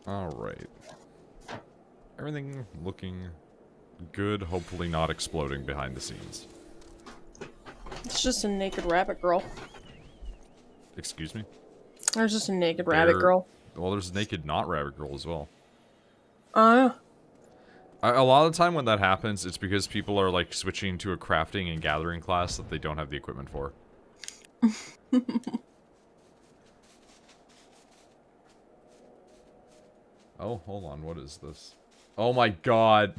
Alright. Everything looking good, hopefully not exploding behind the scenes. It's just a naked rabbit girl. Excuse me? There's just a naked rabbit girl. Well, there's a naked not rabbit girl as well. Uh. A lot of the time when that happens, it's because people are, like, switching to a crafting and gathering class that they don't have the equipment for. Oh, hold on, what is this? Oh my god!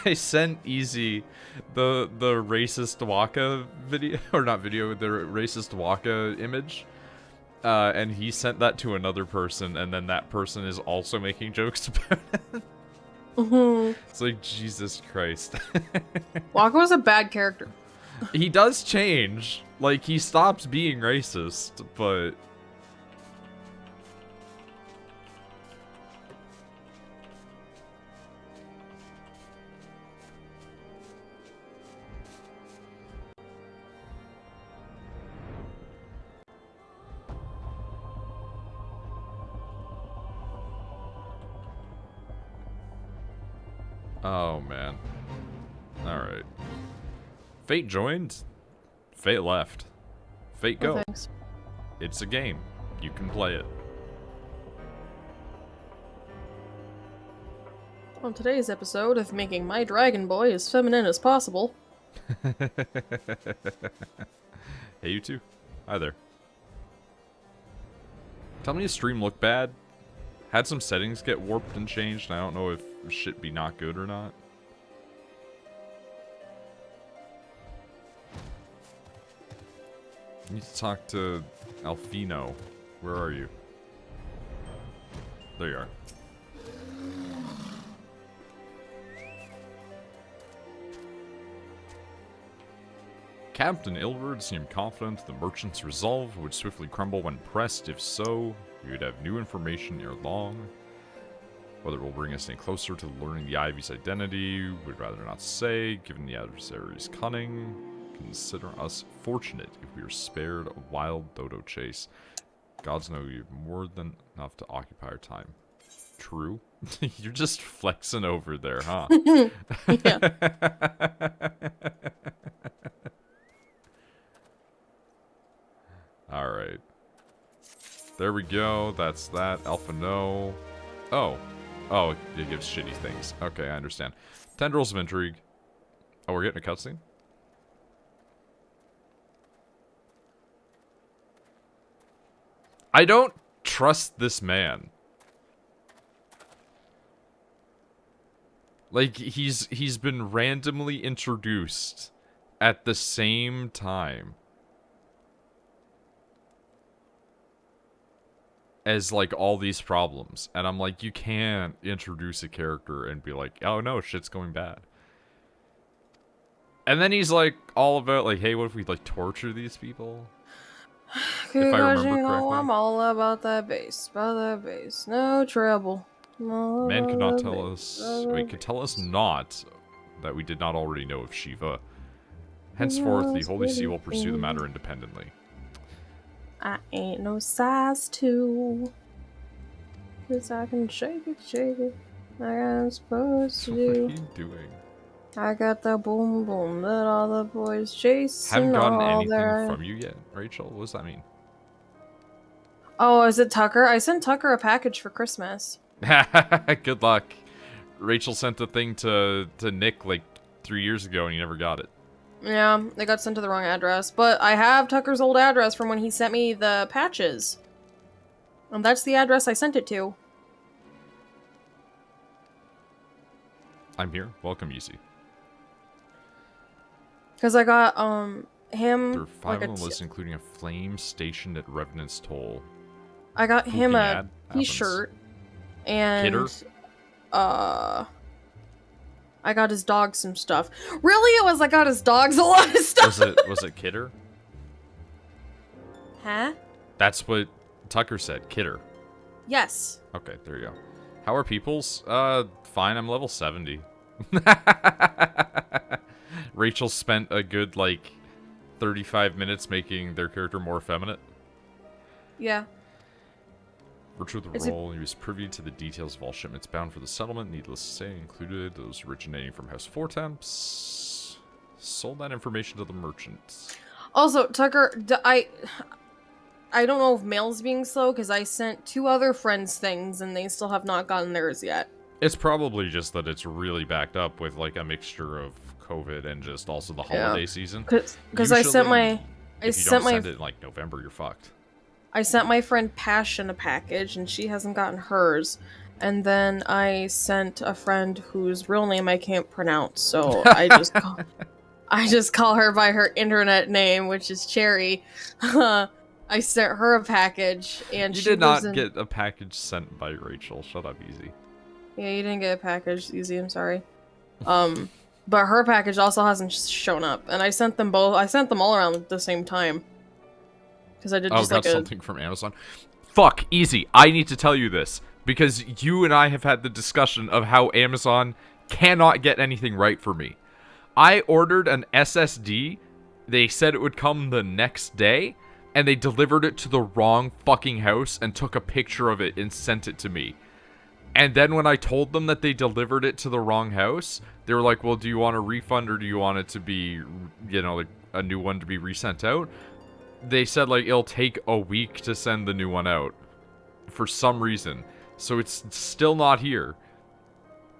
I sent Easy the racist Waka video, or not video, the racist Waka image, and he sent that to another person, and then that person is also making jokes about it. It's like, Jesus Christ. Waka was a bad character. He does change. Like, he stops being racist, but... Oh, man. Alright. Fate joined. Fate left. Fate go. Oh, thanks. It's a game. You can play it. On today's episode of making my Dragon Boy as feminine as possible. Hey, you two. Hi there. Tell me, your stream looked bad? Had some settings get warped and changed, and I don't know if shit be not good or not. I need to talk to Alfino. Where are you? There you are. Captain Ilverd seemed confident the merchant's resolve would swiftly crumble when pressed. If so, we would have new information ere long. Whether it will bring us any closer to learning the Ivy's identity, we'd rather not say, given the adversary's cunning. Consider us fortunate if we are spared a wild dodo chase. Gods know we have more than enough to occupy our time. True? You're just flexing over there, huh? Yeah. Alright. There we go. That's that. Alpha no. Oh. Oh, it gives shitty things. Okay, I understand. Tendrils of Intrigue. Oh, we're getting a cutscene? I don't trust this man. Like, he's been randomly introduced at the same time as, like, all these problems. And I'm like, you can't introduce a character and be like, oh no, shit's going bad. And then he's like, all about, like, hey, what if we, like, torture these people? If I remember correctly. I'm all about that bass. No trouble. No Man could not tell us... Wait, could tell us not that we did not already know of Shiva. Henceforth, the Holy See will pursue the matter independently. I ain't no size 2. 'Cause I can shake it, like I'm supposed to What are do. you doing? I got the boom boom that all the boys chase. Haven't gotten anything their... from you yet, Rachel? What does that mean? Oh, is it Tucker? I sent Tucker a package for Christmas. Good luck. Rachel sent the thing to Nick like 3 years ago and he never got it. Yeah, they got sent to the wrong address. But I have Tucker's old address from when he sent me the patches. And that's the address I sent it to. I'm here. Welcome, Easy. Because I got, him... There are 5 like on the list, including a flame stationed at Revenant's Toll. I got him a happens. t-shirt. And... Kidder? I got his dog some stuff. Really? It was I got his dogs a lot of stuff. Was it Kidder? Huh? That's what Tucker said. Kidder. Yes. Okay, there you go. How are peoples? Fine. I'm level 70. Rachel spent a good, like, 35 minutes making their character more effeminate. Yeah. Virtue of the role, he was privy to the details of all shipments bound for the settlement. Needless to say, included those originating from House Four Temps. Sold that information to the merchants. Also, Tucker, I don't know if mail's being slow because I sent 2 other friends things and they still have not gotten theirs yet. It's probably just that it's really backed up with like a mixture of COVID and just also the holiday season. Because I sent my, if you don't send it in like November, you're fucked. I sent my friend Passion a package and she hasn't gotten hers. And then I sent a friend whose real name I can't pronounce, so I just call her by her internet name, which is Cherry. I sent her a package, and you she did not get a package sent by Rachel. Shut up, Easy. Yeah, you didn't get a package, Easy. I'm sorry. But her package also hasn't shown up, and I sent them both. I sent them all around at the same time because I did just got something from Amazon. Fuck, Easy. I need to tell you this because you and I have had the discussion of how Amazon cannot get anything right for me. I ordered an SSD. They said it would come the next day. And they delivered it to the wrong fucking house and took a picture of it and sent it to me. And then when I told them that they delivered it to the wrong house, they were like, well, do you want a refund or do you want it to be, you know, like a new one to be resent out? They said, like, it'll take a week to send the new one out for some reason. So it's still not here.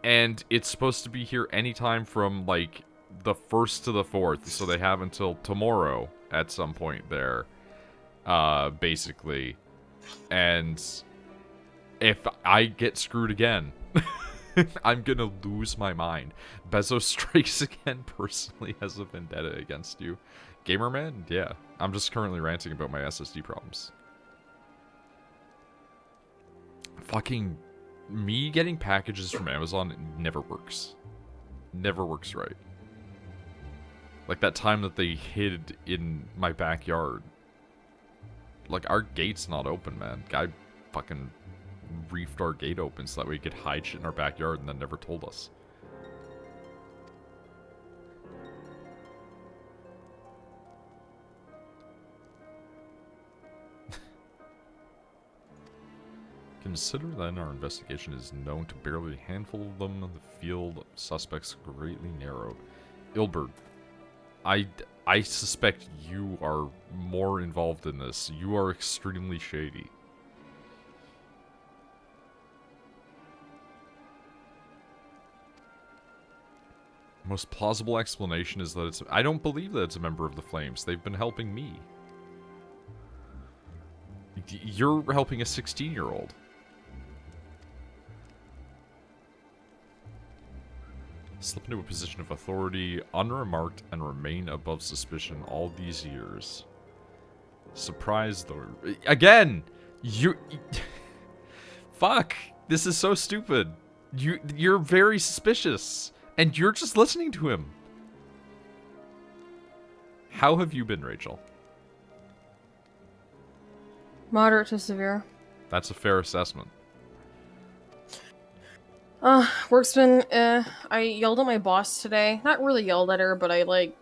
And it's supposed to be here anytime from, like, the 1st to the 4th. So they have until tomorrow at some point there. Basically. And if I get screwed again, I'm gonna lose my mind. Bezos strikes again personally has a vendetta against you. Gamerman? Yeah. I'm just currently ranting about my SSD problems. Fucking me getting packages from Amazon never works. Never works right. Like that time that they hid in my backyard. Like, our gate's not open, man. Guy fucking reefed our gate open so that we could hide shit in our backyard and then never told us. Consider then our investigation is known to barely a handful of them. The field of suspects greatly narrowed. Ilbert, I suspect you are more involved in this. You are extremely shady. Most plausible explanation is that it's... I don't believe that it's a member of the Flames. They've been helping me. You're helping a 16-year-old. Slip into a position of authority, unremarked, and remain above suspicion all these years. Surprised, though. Again! You... Fuck! This is so stupid. You're very suspicious. And you're just listening to him. How have you been, Rachel? Moderate to severe. That's a fair assessment. Work's been, I yelled at my boss today. Not really yelled at her, but I, like,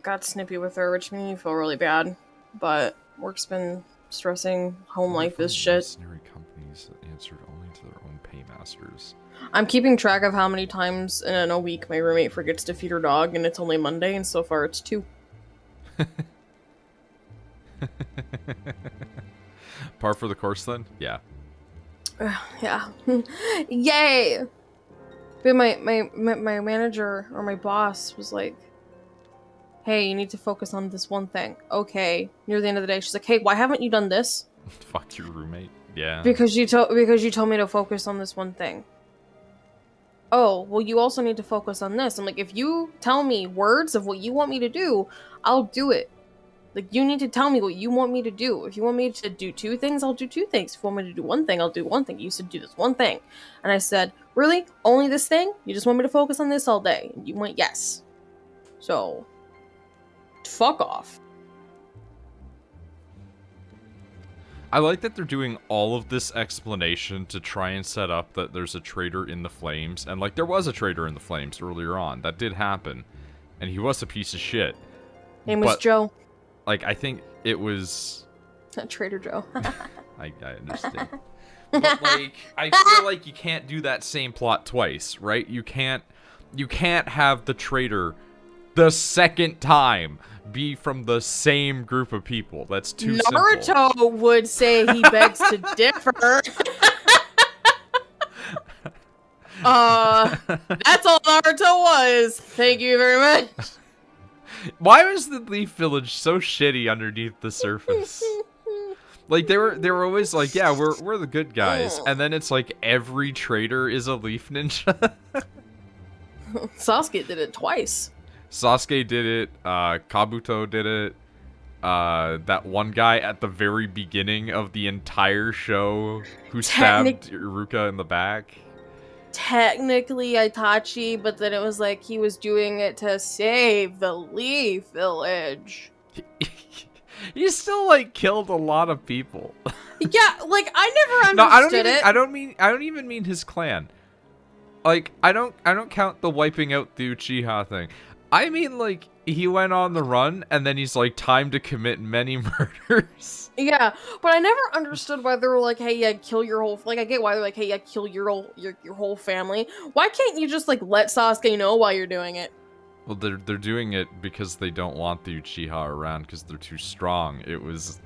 got snippy with her, which made me feel really bad. But work's been stressing. Home life is shit. Mercenary companies that answered only to their own paymasters. I'm keeping track of how many times in a week my roommate forgets to feed her dog, and it's only Monday, and so far it's 2. Par for the course, then? Yeah. Yeah. Yay! But my manager, or my boss, was like, hey, you need to focus on this one thing. Okay. Near the end of the day, she's like, hey, why haven't you done this? Fuck your roommate. Yeah. Because you told me to focus on this one thing. Oh, well, you also need to focus on this. I'm like, if you tell me words of what you want me to do, I'll do it. Like, you need to tell me what you want me to do. If you want me to do 2 things, I'll do 2 things. If you want me to do 1 thing, I'll do 1 thing. You said do this 1 thing. And I said, really? Only this thing? You just want me to focus on this all day? And you went, yes. So, fuck off. I like that they're doing all of this explanation to try and set up that there's a traitor in the flames. And, like, there was a traitor in the flames earlier on. That did happen. And he was a piece of shit. Name was Joe. Like, I think it was... Trader Joe. I understand. But, like, I feel like you can't do that same plot twice, right? You can't have the traitor the second time be from the same group of people. That's too simple. Naruto would say he begs to differ. That's all Naruto was. Thank you very much. Why was the Leaf Village so shitty underneath the surface? Like, they were always like, yeah, we're the good guys. And then it's like every traitor is a Leaf Ninja. Sasuke did it twice. Sasuke did it, Kabuto did it, that one guy at the very beginning of the entire show who stabbed Iruka in the back. Technically Itachi, but then it was like he was doing it to save the Leaf Village. He still, like, killed a lot of people. Yeah, like, I never understood it. I don't even mean his clan. Like, I don't count the wiping out the Uchiha thing. I mean, like, he went on the run, and then he's like, time to commit many murders. Yeah, but I never understood why they were like, hey, yeah, kill your whole... Like, I get why they're like, hey, yeah, kill your whole family. Why can't you just, like, let Sasuke know while you're doing it? Well, they're doing it because they don't want the Uchiha around because they're too strong. It was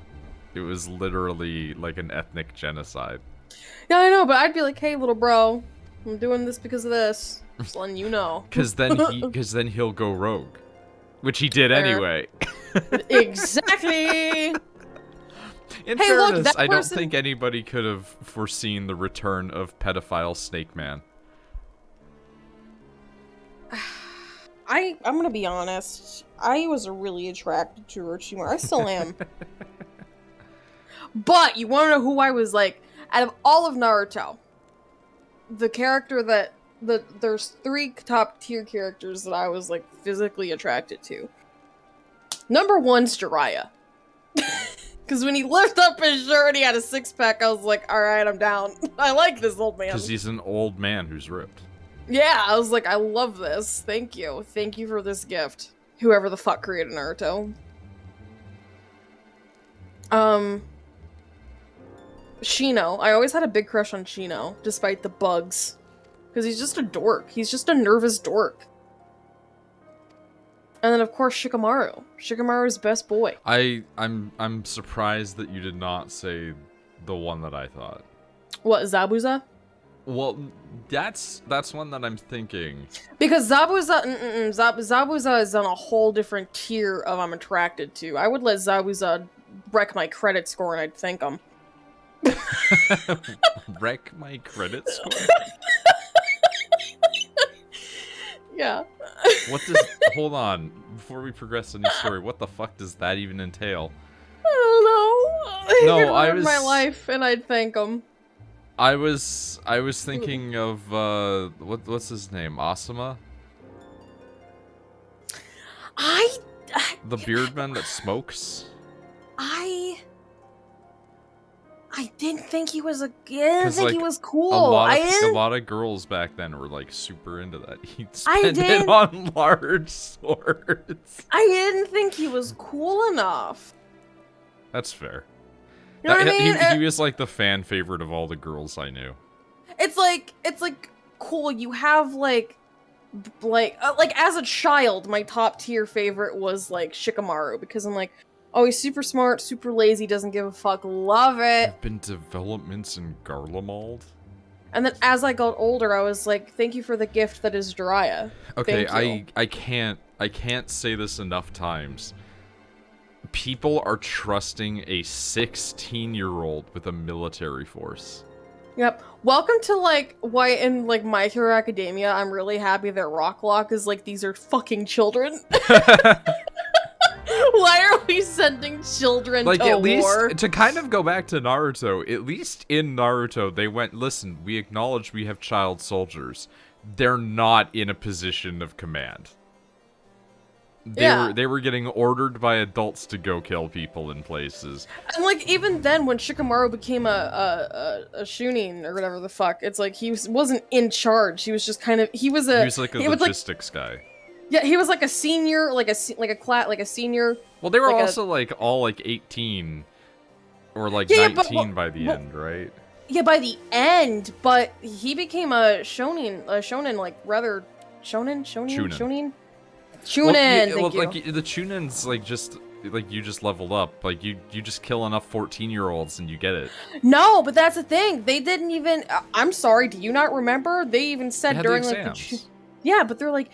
literally, like, an ethnic genocide. Yeah, I know, but I'd be like, hey, little bro, I'm doing this because of this. Just letting you know. Because then he'll go rogue. Which he did anyway. Exactly! In fairness, I don't think anybody could have foreseen the return of pedophile Snake Man. I'm gonna be honest. I was really attracted to Orochimaru. I still am. But, you wanna know who I was like? Out of all of Naruto, the character that... There's 3 top tier characters that I was, like, physically attracted to. Number 1's Jiraiya. Because when he lifted up his shirt and he had a 6-pack, I was like, alright, I'm down. I like this old man. Because he's an old man who's ripped. Yeah, I was like, I love this. Thank you. Thank you for this gift. Whoever the fuck created Naruto. Shino. I always had a big crush on Shino, despite the bugs. Because he's just a dork. He's just a nervous dork. And then, of course, Shikamaru. Shikamaru's best boy. I'm surprised that you did not say the one that I thought. What, Zabuza? Well, that's one that I'm thinking. Because Zabuza, Zabuza is on a whole different tier of I'm attracted to. I would let Zabuza wreck my credit score and I'd thank him. Wreck my credit score? Yeah. What does... Hold on. Before we progress in the story, what the fuck does that even entail? I don't know. No, I was... my life, and I'd thank him. I was thinking of, what's his name? Asuma? The beardman that smokes? I didn't think he was he was cool. A lot of girls back then were like super into that. He'd spend it on large swords. I didn't think he was cool enough. That's fair. You know what I mean? He was like the fan favorite of all the girls I knew. It's like cool. You have like as a child, my top tier favorite was like Shikamaru because I'm like, oh, he's super smart, super lazy, doesn't give a fuck, love it. There have been developments in Garlemald. And then as I got older, I was like, thank you for the gift that is Jiraiya. Okay, I can't say this enough times. People are trusting a 16-year-old with a military force. Yep. Welcome to, like, why in, like, My Hero Academia, I'm really happy that Rocklock is like, these are fucking children. Why are we sending children to war? At least, to kind of go back to Naruto, at least in Naruto, they went, listen, we acknowledge we have child soldiers. They're not in a position of command. They were getting ordered by adults to go kill people in places. And like even then, when Shikamaru became a Shunin or whatever the fuck, it's like wasn't in charge. He was just kind of He was like a logistics guy. Yeah, he was like a senior, like a senior. Well, they were like also like all like 18 or like 19 by the end, right? Yeah, by the end, but he became a shonen like rather shonen. Well, like the Chunins, like you just leveled up. Like you just kill enough 14-year-olds and you get it. No, but that's the thing. They didn't even. I'm sorry. Do you not remember? They even said during like yeah, but they're like,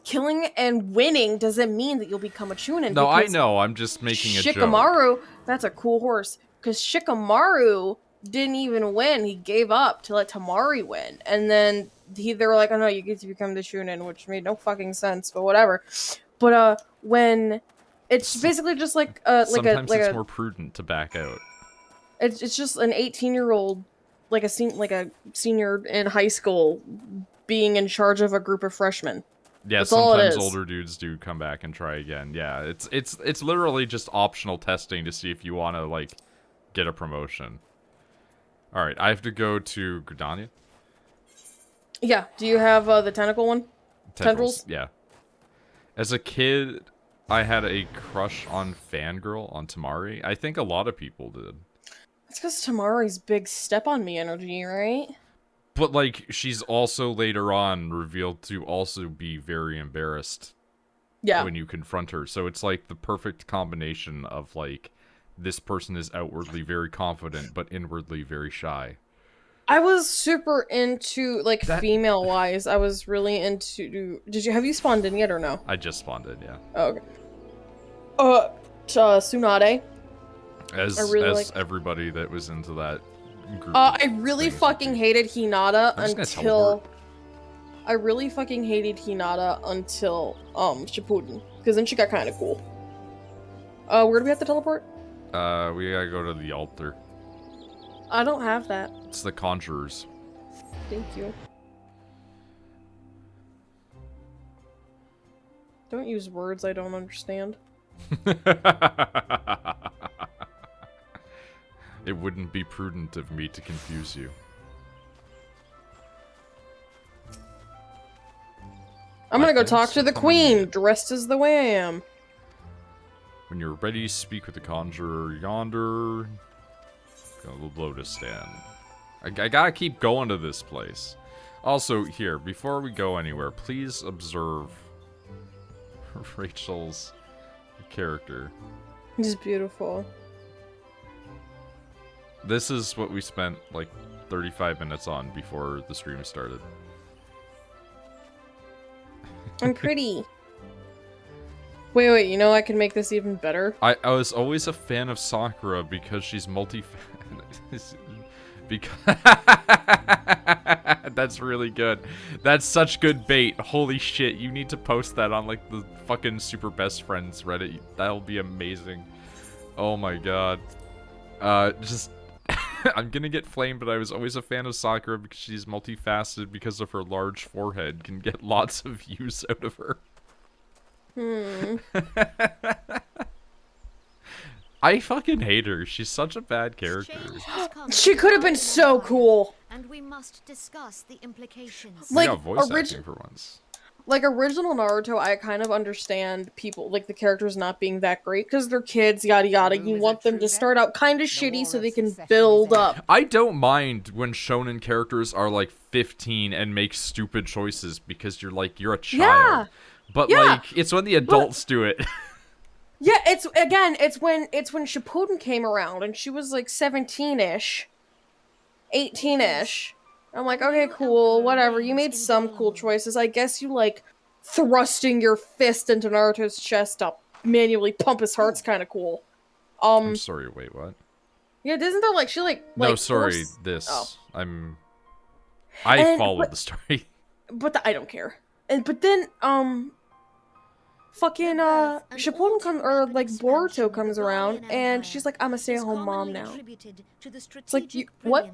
killing and winning doesn't mean that you'll become a Chunin. No, I know. I'm just making a joke. Shikamaru, that's a cool horse. Because Shikamaru didn't even win. He gave up to let Tamari win, and then they were like, "Oh no, you get to become the Chunin," which made no fucking sense, but whatever. But when it's basically just like sometimes it's more prudent to back out. It's just an 18-year-old, like a senior in high school, being in charge of a group of freshmen. Yeah, That's sometimes older dudes do come back and try again. Yeah, it's literally just optional testing to see if you want to like get a promotion. All right, I have to go to Gridania. Yeah. Do you have the tentacle one? Tendrils? Yeah. As a kid, I had a crush on Fangirl on Tamari. I think a lot of people did. It's because Tamari's big step on me energy, right? But, like, she's also later on revealed to also be very embarrassed when you confront her. So it's, like, the perfect combination of, like, this person is outwardly very confident, but inwardly very shy. I was super into, like, female-wise. I was really into... Have you spawned in yet or no? I just spawned in, yeah. Oh, okay. Tsunade. As everybody that was into that group. I really fucking hated Hinata until... I really fucking hated Hinata until, Shippuden. Because then she got kind of cool. Where do we have to teleport? We gotta go to the altar. I don't have that. It's the Conjurers. Thank you. Don't use words I don't understand. It wouldn't be prudent of me to confuse you. I'm gonna go talk to the queen, dressed as the way I am. When you're ready, speak with the conjurer yonder. Go to the lotus stand. I gotta keep going to this place. Also, here, before we go anywhere, please observe Rachel's character. He's beautiful. This is what we spent, like, 35 minutes on before the stream started. I'm pretty. Wait, you know I can make this even better? I was always a fan of Sakura because she's because that's really good. That's such good bait. Holy shit, you need to post that on like the fucking Super Best Friends Reddit. That'll be amazing. Oh my god. Just I'm gonna get flamed, but I was always a fan of Sakura because she's multifaceted because of her large forehead. Can get lots of views out of her. I fucking hate her. She's such a bad character. She could have been so cool. And we must discuss the implications. Like voice acting for once. Like original Naruto, I kind of understand people like the characters not being that great because they're kids, yada yada. You want them to start out kind of shitty so they can build up. I don't mind when shonen characters are like 15 and make stupid choices because you're a child. Yeah. But like it's when the adults do it. Yeah, it's when Shippuden came around and she was like 17-ish, 18-ish. I'm like, okay, cool, whatever. You made some cool choices. I guess you like thrusting your fist into Naruto's chest to manually pump his heart's kind of cool. I'm sorry. Wait, what? Yeah, isn't there like she like no, sorry. This I followed the story, but I don't care. But then fucking Shippuden comes or like Boruto comes around and she's like, I'm a stay-at-home mom now. It's like what?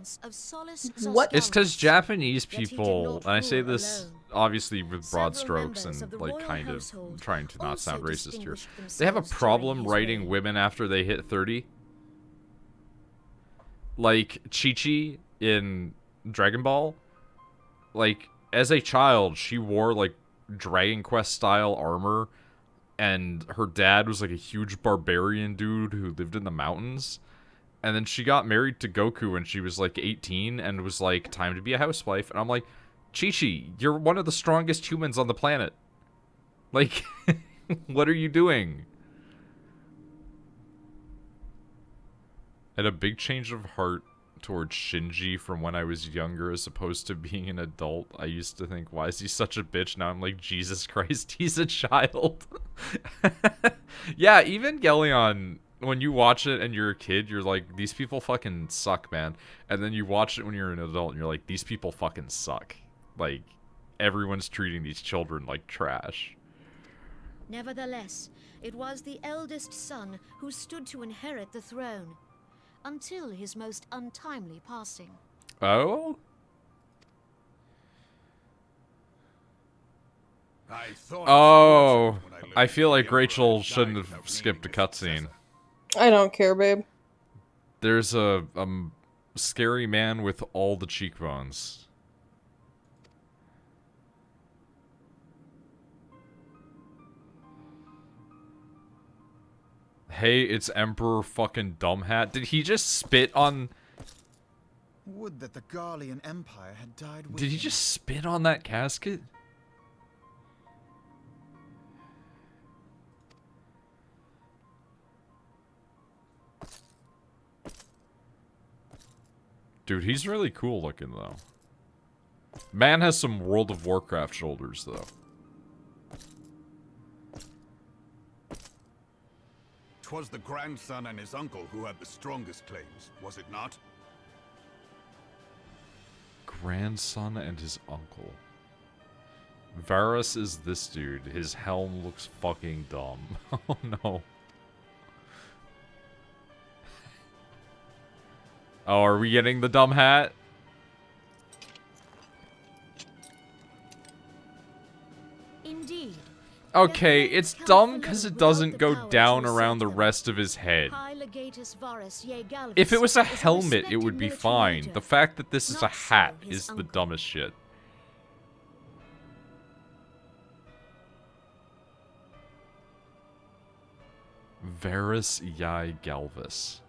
It's because Japanese people, and I say this obviously with broad Several strokes members and of the like royal kind of household trying to not also sound racist here. distinguished They have a themselves problem during his writing reign. women after they hit 30. Like Chi-Chi in Dragon Ball. Like, as a child, she wore like Dragon Quest style armor, and her dad was like a huge barbarian dude who lived in the mountains. And then she got married to Goku when she was like 18 and was like, time to be a housewife. And I'm like, Chi-Chi, you're one of the strongest humans on the planet. Like, what are you doing? I had a big change of heart towards Shinji from when I was younger as opposed to being an adult. I used to think, why is he such a bitch? Now I'm like, Jesus Christ, he's a child. Yeah, even Gelion, when you watch it and you're a kid, you're like, these people fucking suck, man. And then you watch it when you're an adult and you're like, these people fucking suck. Like, everyone's treating these children like trash. Nevertheless, it was the eldest son who stood to inherit the throne, until his most untimely passing. Oh? Oh, I feel like Rachel shouldn't have skipped a cutscene. I don't care, babe. There's a scary man with all the cheekbones. Hey, it's Emperor fucking Dumbhat. Did he just spit on... Would that the Garlean Empire had died with Did he him. just spit on that casket? Dude, he's really cool looking, though. Man has some World of Warcraft shoulders, though. 'Twas the grandson and his uncle who had the strongest claims, was it not? Grandson and his uncle. Varus is this dude. His helm looks fucking dumb. Oh no. Oh, are we getting the dumb hat? Indeed. Okay, it's dumb because it doesn't go down around the rest of his head. If it was a helmet, it would be fine. The fact that this is a hat is the dumbest shit. Varus Yai Galvis.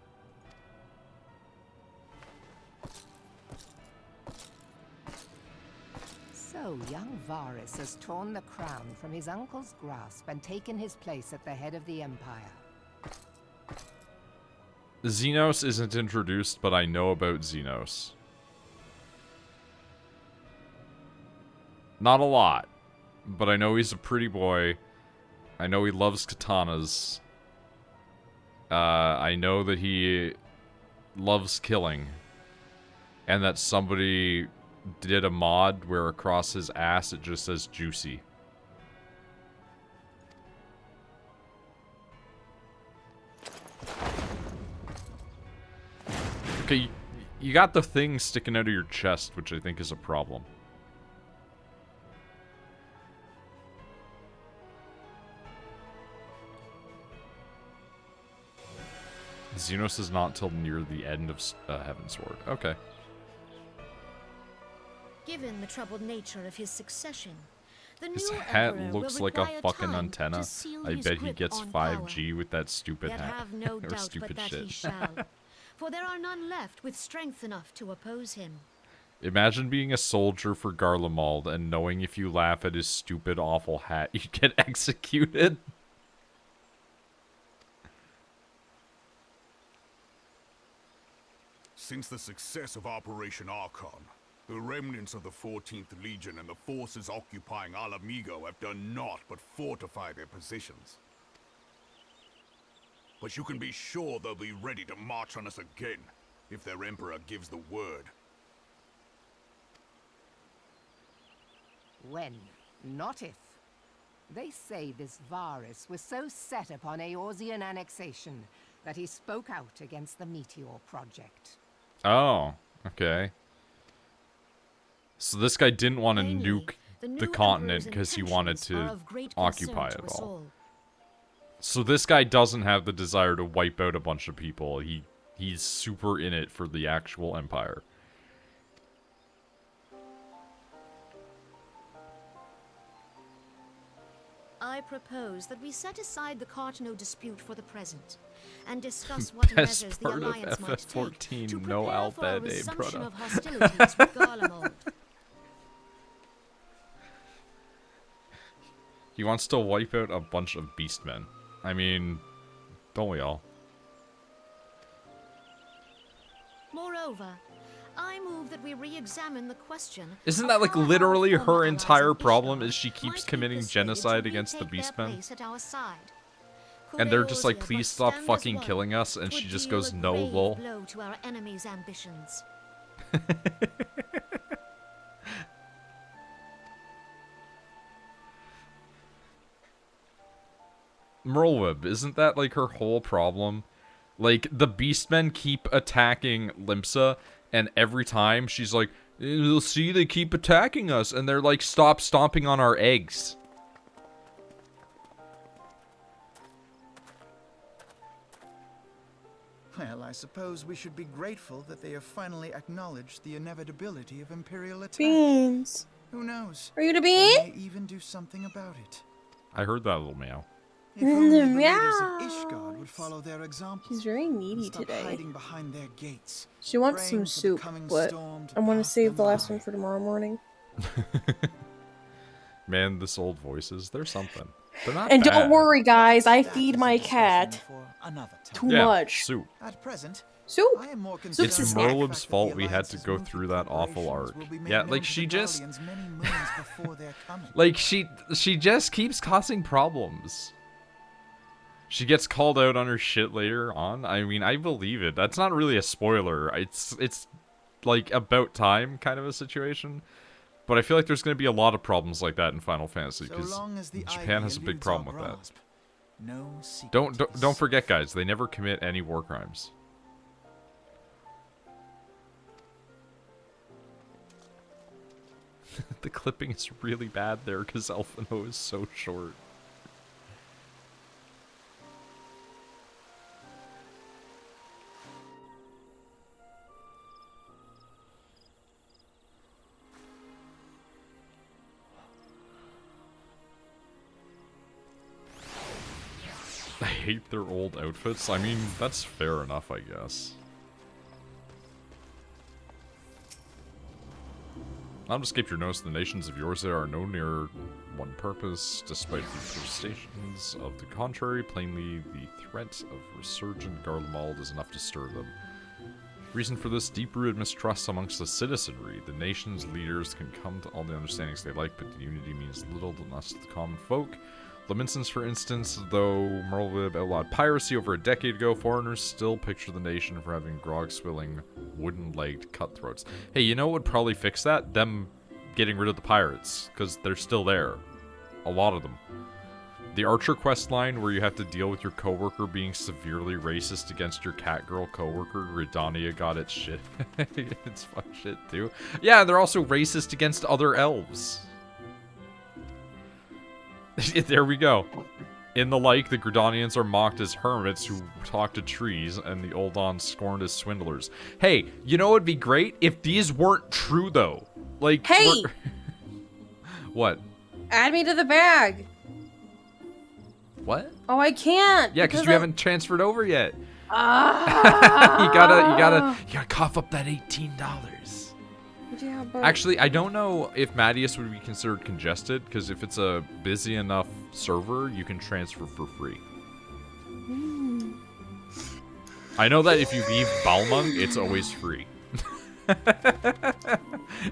So, young Varus has torn the crown from his uncle's grasp and taken his place at the head of the Empire. Xenos isn't introduced, but I know about Xenos. Not a lot, but I know he's a pretty boy. I know he loves katanas. I know that he loves killing. And that somebody did a mod where across his ass it just says juicy. Okay, you got the thing sticking out of your chest, which I think is a problem. Xenos is not till near the end of Heavensward. Okay. Given the troubled nature of his succession, the His new hat emperor looks will like a require fucking time antenna. to seal I his bet he grip gets on 5G power. with that stupid Yet hat. have no Or doubt stupid but that shit. he shall, for there are none left with strength enough to oppose him. Imagine being a soldier for Garlemald and knowing if you laugh at his stupid, awful hat, you get executed. Since the success of Operation Archon, the remnants of the 14th Legion and the forces occupying Alamigo have done naught but fortify their positions. But you can be sure they'll be ready to march on us again, if their Emperor gives the word. When, not if. They say this Varus was so set upon Eorzean annexation that he spoke out against the Meteor Project. Oh, okay. So this guy didn't want to Plainly, nuke new continent emperor's because he wanted intentions are to of great occupy concern it to us all. So this guy doesn't have the desire to wipe out a bunch of people. He's super in it for the actual empire. I propose that we set aside the Cartano dispute for the present, and discuss what Best measures the part of Alliance might take FF14, to no prepare for a Alped, resumption brother. of hostilities with Garlemald. He wants to wipe out a bunch of beastmen. I mean, don't we all? Moreover, I move that we re-examine the question. Isn't of that like how our literally former her allies entire in problem Ishgard is she keeps might be committing persuaded genocide to against the retake their beastmen? place at our side. Could And they're just like, Eorzea please but stop stand as fucking one, killing us, and 'twould she just deal goes, a no, grave lol. blow to our enemy's ambitions. Merlweb, isn't that like her whole problem? Like, the beastmen keep attacking Limsa, and every time she's like, see, they keep attacking us, and they're like, stop stomping on our eggs. Well, I suppose we should be grateful that they have finally acknowledged the inevitability of Imperial attack. Beans. Who knows? Are you the They bean? may even do something about it. I heard that little meow. If only the leaders Meows. of Ishgard would follow their example. She's very and needy stop today. hiding behind their gates. She wants praying some for the soup, coming but storm to I want to pass save them the last by. one for tomorrow morning. Man, this old voices, they're something. They're not And bad. don't worry, guys, I That feed is a my discussion cat for another time. too Yeah, much. soup. At present, Soup. I am more Soup's It's a concerned snack. with the Merlib's fact that fault the we had to Alliance's go monthly through that awful preparations arc. will be made Yeah, known like to she the just... Guardians many moons before their coming. Like, she just keeps causing problems. She gets called out on her shit later on. I mean, I believe it. That's not really a spoiler. It's like about time kind of a situation. But I feel like there's going to be a lot of problems like that in Final Fantasy So because long as the Japan ivy has a big eludes problem our with that. grasp, no secret Don't is forget, guys. They never commit any war crimes. The clipping is really bad there because Elfino is so short. I hate their old outfits. I mean, that's fair enough, I guess. Not to escape your notice, the nations of Eorzea are no nearer one purpose, despite the protestations of the contrary. Plainly, the threat of resurgent Garlemald is enough to stir them. Reason for this deep-rooted mistrust amongst the citizenry. The nation's leaders can come to all the understandings they like, but the unity means little to us, the common folk. Laminsons, for instance, though Merlwib outlawed piracy over a decade ago, foreigners still picture the nation for having grog-swilling, wooden-legged cutthroats. Hey, you know what would probably fix that? Them getting rid of the pirates, because they're still there. A lot of them. The Archer quest line, where you have to deal with your coworker being severely racist against your catgirl coworker, Gridania got its shit. It's fuck shit, too. Yeah, they're also racist against other elves. There we go. In the like, the Gridanians are mocked as hermits who talk to trees, and the Uldans scorned as swindlers. Hey, you know what would be great? If these weren't true, though. Like, Hey! What? Add me to the bag. What? Oh, I can't. Yeah, because you haven't transferred over yet. Ah. you gotta cough up that $18. Yeah, but Actually, I don't know if Mattias would be considered congested, because if it's a busy enough server, you can transfer for free. I know that if you leave Balmung, it's always free.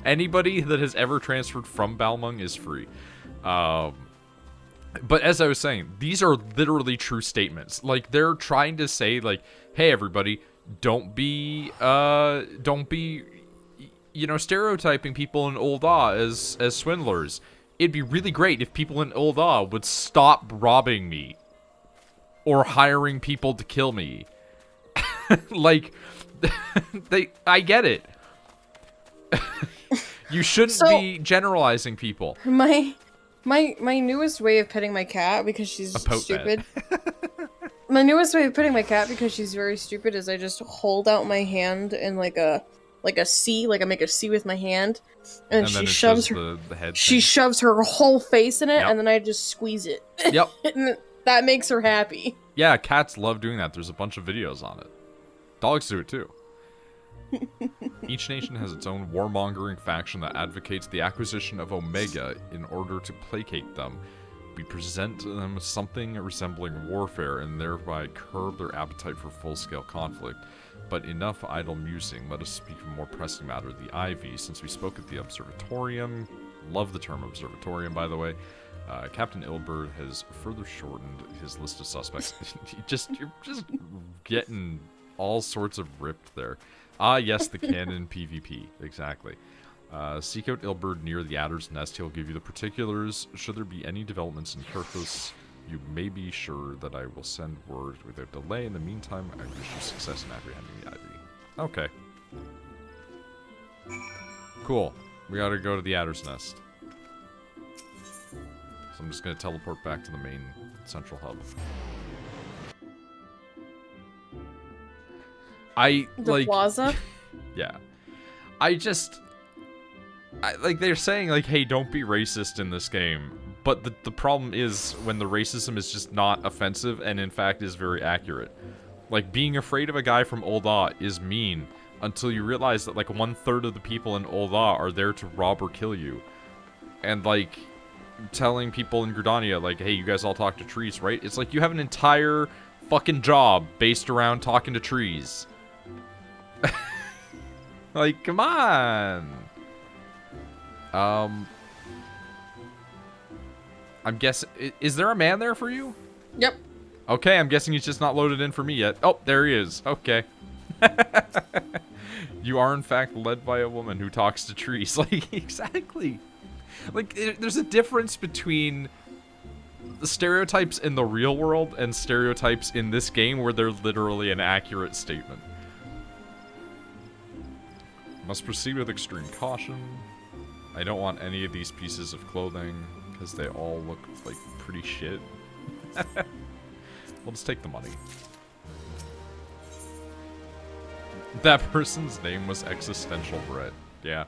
Anybody that has ever transferred from Balmung is free. But as I was saying, these are literally true statements. Like, they're trying to say, like, hey, everybody, don't be, you know, stereotyping people in Ul'dah as swindlers. It'd be really great if people in Ul'dah would stop robbing me. Or hiring people to kill me. Like, I get it. You shouldn't So- be generalizing people. My newest way of petting my cat because she's A pote stupid. My newest way of petting my cat because she's very stupid is I just hold out my hand in like a C, like I make a C with my hand, and then she it's shoves just her the head she thing. shoves her whole face in it, Yep. and then I just squeeze it. Yep. And that makes her happy. Yeah, cats love doing that. There's a bunch of videos on it. Dogs do it too. Each nation has its own warmongering faction that advocates the acquisition of Omega in order to placate them. We present them with something resembling warfare and thereby curb their appetite for full-scale conflict. But enough idle musing, let us speak of a more pressing matter, the IV. Since we spoke at the Observatorium, love the term Observatorium, by the way, Captain Ilbert has further shortened his list of suspects. You're just getting all sorts of ripped there. Ah, yes, the canon PvP. Exactly. Seek out Ilbert near the Adder's Nest. He'll give you the particulars. Should there be any developments in Kirthos, you may be sure that I will send word without delay. In the meantime, I wish you success in apprehending the IV. Okay. Cool. We gotta go to the Adder's Nest. So I'm just gonna teleport back to the main central hub. The plaza. Yeah. Like, they're saying, like, hey, don't be racist in this game. But the problem is when the racism is just not offensive and, in fact, is very accurate. Like, being afraid of a guy from Ul'dah is mean until you realize that, like, 1/3 of the people in Ul'dah are there to rob or kill you. And, like, telling people in Gridania, like, hey, you guys all talk to trees, right? It's like you have an entire fucking job based around talking to trees. Like, come on. I'm guessing... Is there a man there for you? Yep. Okay, I'm guessing he's just not loaded in for me yet. Oh, there he is. Okay. You are, in fact, led by a woman who talks to trees. Like, exactly. Like, there's a difference between the stereotypes in the real world and stereotypes in this game where they're literally an accurate statement. Must proceed with extreme caution. I don't want any of these pieces of clothing because they all look like pretty shit. We'll just take the money. That person's name was Existential Bread. Yeah.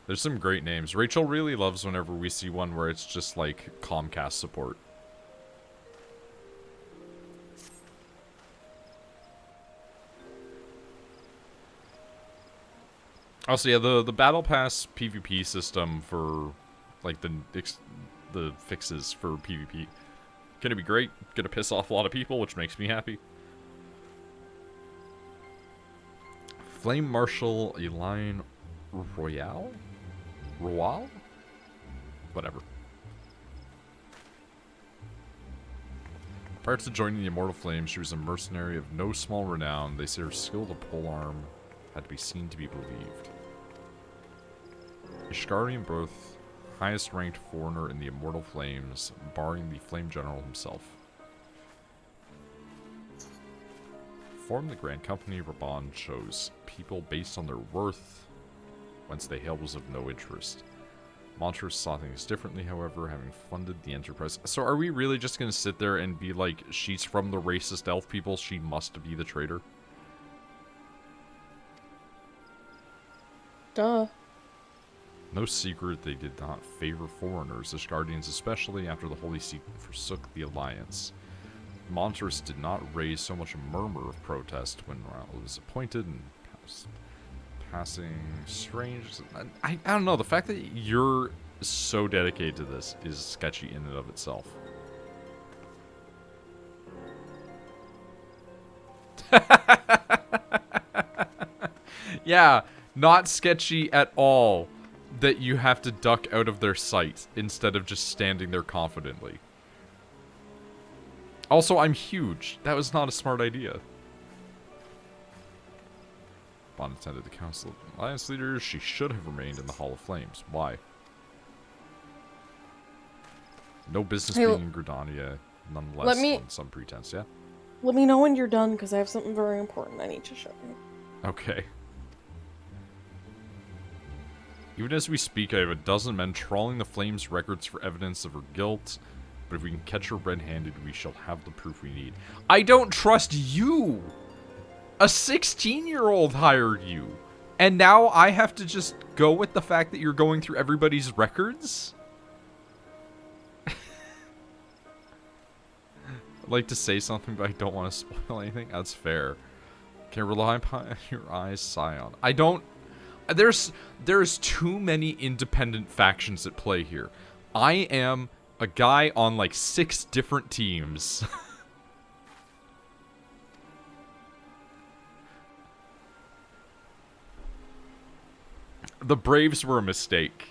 There's some great names. Rachel really loves whenever we see one where it's just like Comcast support. Also, yeah, the Battle Pass PvP system for, like, the fixes for PvP. Gonna be great. Gonna piss off a lot of people, which makes me happy. Flame Marshal Elaine Royale? Whatever. Prior to joining the Immortal Flames, she was a mercenary of no small renown. They say her skill to polearm had to be seen to be believed. Ishgarian Broth, highest ranked foreigner in the Immortal Flames, barring the Flame General himself. Formed the Grand Company, Raban chose people based on their worth, whence they hail was of no interest. Montrose saw things differently, however, having funded the enterprise. So are we really just going to sit there and be like, she's from the racist elf people, she must be the traitor? Duh. No secret they did not favor foreigners, the Guardians especially after the Holy See forsook the Alliance. Montrose did not raise so much a murmur of protest when Raoul was appointed and passing strange. I don't know, the fact that you're so dedicated to this is sketchy in and of itself. Yeah, not sketchy at all that you have to duck out of their sight instead of just standing there confidently. Also, I'm huge. That was not a smart idea. Bond attended the Council of Alliance Leaders. She should have remained in the Hall of Flames. Why? No business being in Gridania, nonetheless, on some pretense, yeah? Let me know when you're done, because I have something very important I need to show you. Okay. Even as we speak, I have a dozen men trawling the Flames records for evidence of her guilt. But if we can catch her red-handed, we shall have the proof we need. I don't trust you! A 16-year-old hired you! And now I have to just go with the fact that you're going through everybody's records? I'd like to say something, but I don't want to spoil anything. That's fair. Can rely upon your eyes, Scion. I don't... There's too many independent factions at play here. I am a guy on like 6 different teams. The Braves were a mistake.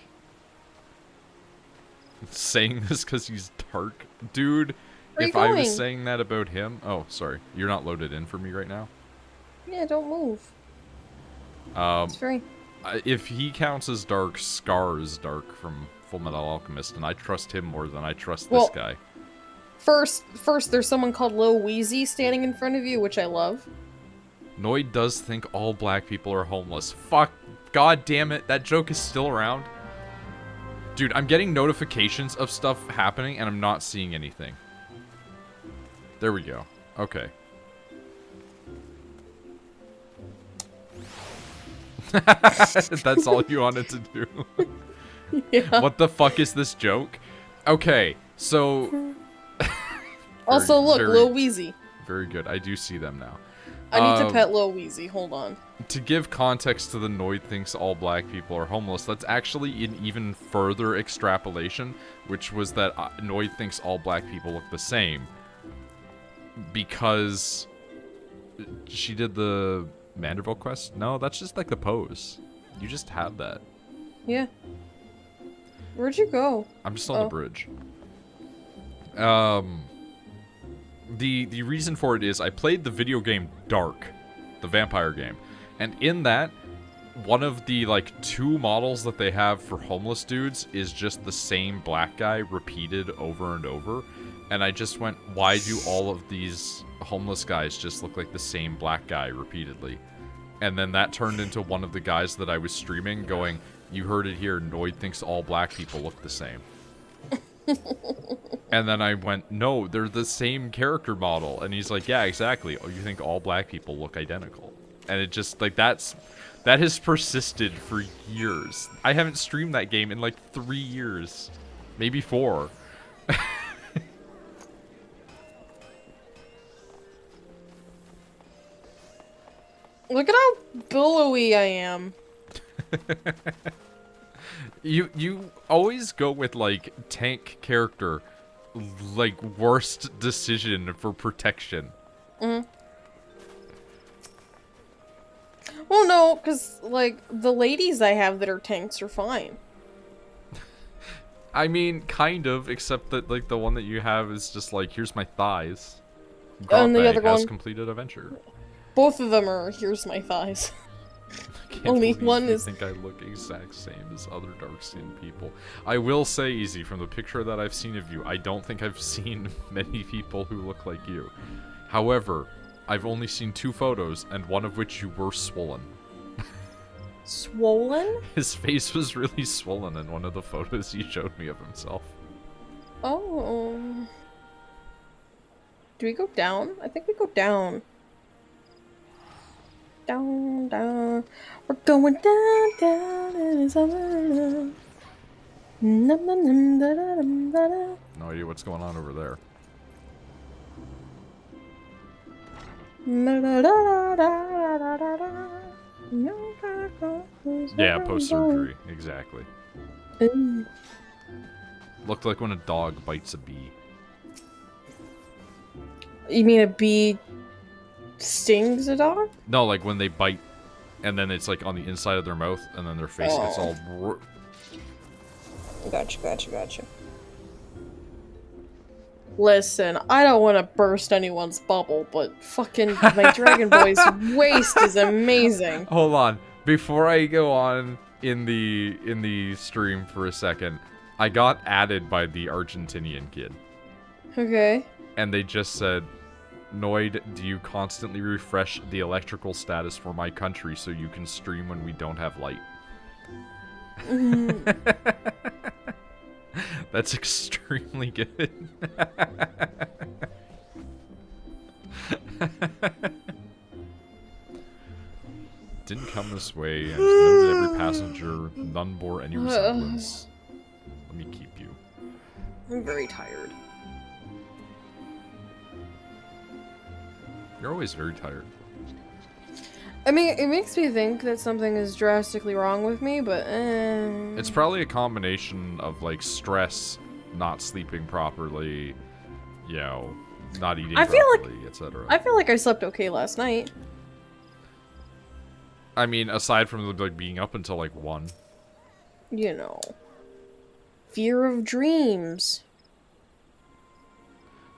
Saying this because he's dark. Dude, if I was saying that about him... Oh, sorry. You're not loaded in for me right now? Yeah, don't move. It's free. If he counts as dark, Scar is dark from Fullmetal Alchemist, and I trust him more than I trust this guy. First, there's someone called Lil Weezy standing in front of you, which I love. Noid does think all black people are homeless. Fuck. God damn it. That joke is still around. Dude, I'm getting notifications of stuff happening, and I'm not seeing anything. There we go. Okay. That's all you wanted to do. Yeah. What the fuck is this joke? Okay, so... Also, look, Lil Weezy. Very good. I do see them now. I need to pet Lil Weezy. Hold on. To give context to the Noid thinks all black people are homeless, that's actually an even further extrapolation, which was that Noid thinks all black people look the same. Because she did the Manderville quest? No, that's just like the pose. You just have that. Yeah. Where'd you go? I'm just on the bridge. The reason for it is I played the video game Dark, the vampire game, and in that, one of the like 2 models that they have for homeless dudes is just the same black guy repeated over and over, and I just went, why do all of these homeless guys just look like the same black guy repeatedly? And then that turned into one of the guys that I was streaming going, you heard it here, Noid thinks all black people look the same. And then I went, no, they're the same character model. And he's like, yeah, exactly. Oh, you think all black people look identical. And it just, like, that has persisted for years. I haven't streamed that game in, like, 3 years. Maybe 4. Look at how billowy I am. You always go with, like, tank character, like, worst decision for protection. Mm-hmm. Well, no, because, like, the ladies I have that are tanks are fine. I mean, kind of, except that, like, the one that you have is just like, here's my thighs. And the other has one... completed adventure. Both of them are, here's my thighs. Only one is... I think I look exact same as other dark-skinned people. I will say, Easy, from the picture that I've seen of you, I don't think I've seen many people who look like you. However, I've only seen 2 photos, and one of which you were swollen. Swollen? His face was really swollen in one of the photos he showed me of himself. Oh. Do we go down? I think we go down. Down, down. We're going down, down, and it's over. No idea what's going on over there. Yeah, post-surgery. Exactly. Looked like when a dog bites a bee. You mean a bee stings a dog? No, like when they bite, and then it's like on the inside of their mouth, and then their face gets all... Gotcha. Listen, I don't want to burst anyone's bubble, but fucking my Dragon Boy's waist is amazing. Hold on. Before I go on in the stream for a second, I got added by the Argentinian kid. Okay. And they just said, Noid, do you constantly refresh the electrical status for my country so you can stream when we don't have light? That's extremely good. Didn't come this way. I just noted every passenger. None bore any resemblance. Let me keep you. I'm very tired. You're always very tired. I mean, it makes me think that something is drastically wrong with me, but It's probably a combination of, like, stress, not sleeping properly, you know, not eating properly, etc. I feel like I slept okay last night. I mean, aside from, like, being up until, like, 1. You know. Fear of dreams.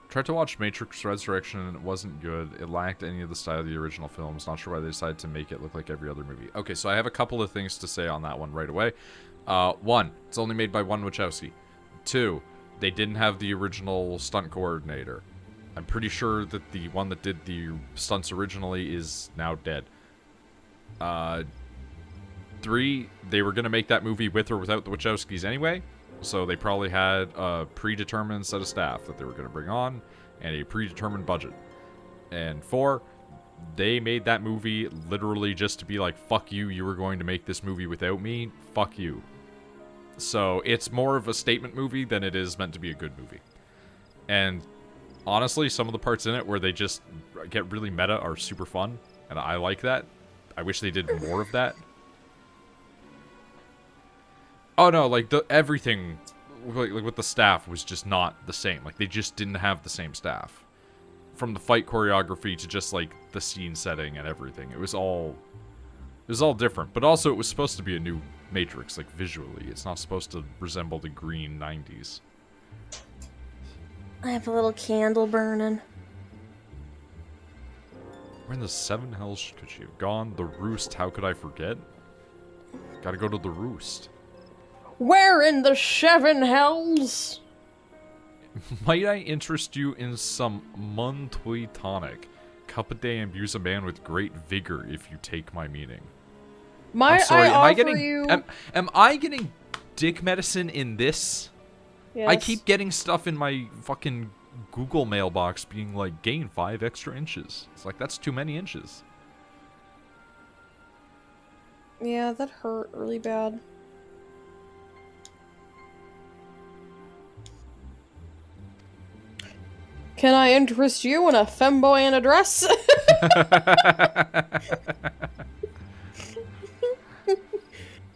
Tried to watch Matrix Resurrection and it wasn't good. It lacked any of the style of the original films. Not sure why they decided to make it look like every other movie. Okay, so I have a couple of things to say on that one right away. 1, it's only made by one Wachowski. 2, they didn't have the original stunt coordinator. I'm pretty sure that the one that did the stunts originally is now dead. 3, they were going to make that movie with or without the Wachowskis anyway. So they probably had a predetermined set of staff that they were going to bring on and a predetermined budget. And 4, they made that movie literally just to be like, fuck you, you were going to make this movie without me, fuck you. So it's more of a statement movie than it is meant to be a good movie. And honestly, some of the parts in it where they just get really meta are super fun, and I like that. I wish they did more of that. Oh no, like everything, like with the staff was just not the same. Like they just didn't have the same staff, from the fight choreography to just like the scene setting and everything. It was all different. But also, it was supposed to be a new Matrix, like visually. It's not supposed to resemble the green 90s. I have a little candle burning. Where in the 7 hells could she have gone? The Roost. How could I forget? Gotta go to the Roost. Where in the 7 hells? Might I interest you in some Muntui tonic? Cup a day imbues a man with great vigor if you take my meaning. I'm sorry, am I getting dick medicine in this? Yes. I keep getting stuff in my fucking Google mailbox being like, gain 5 extra inches. It's like, that's too many inches. Yeah, that hurt really bad. Can I interest you in a femboy in a dress?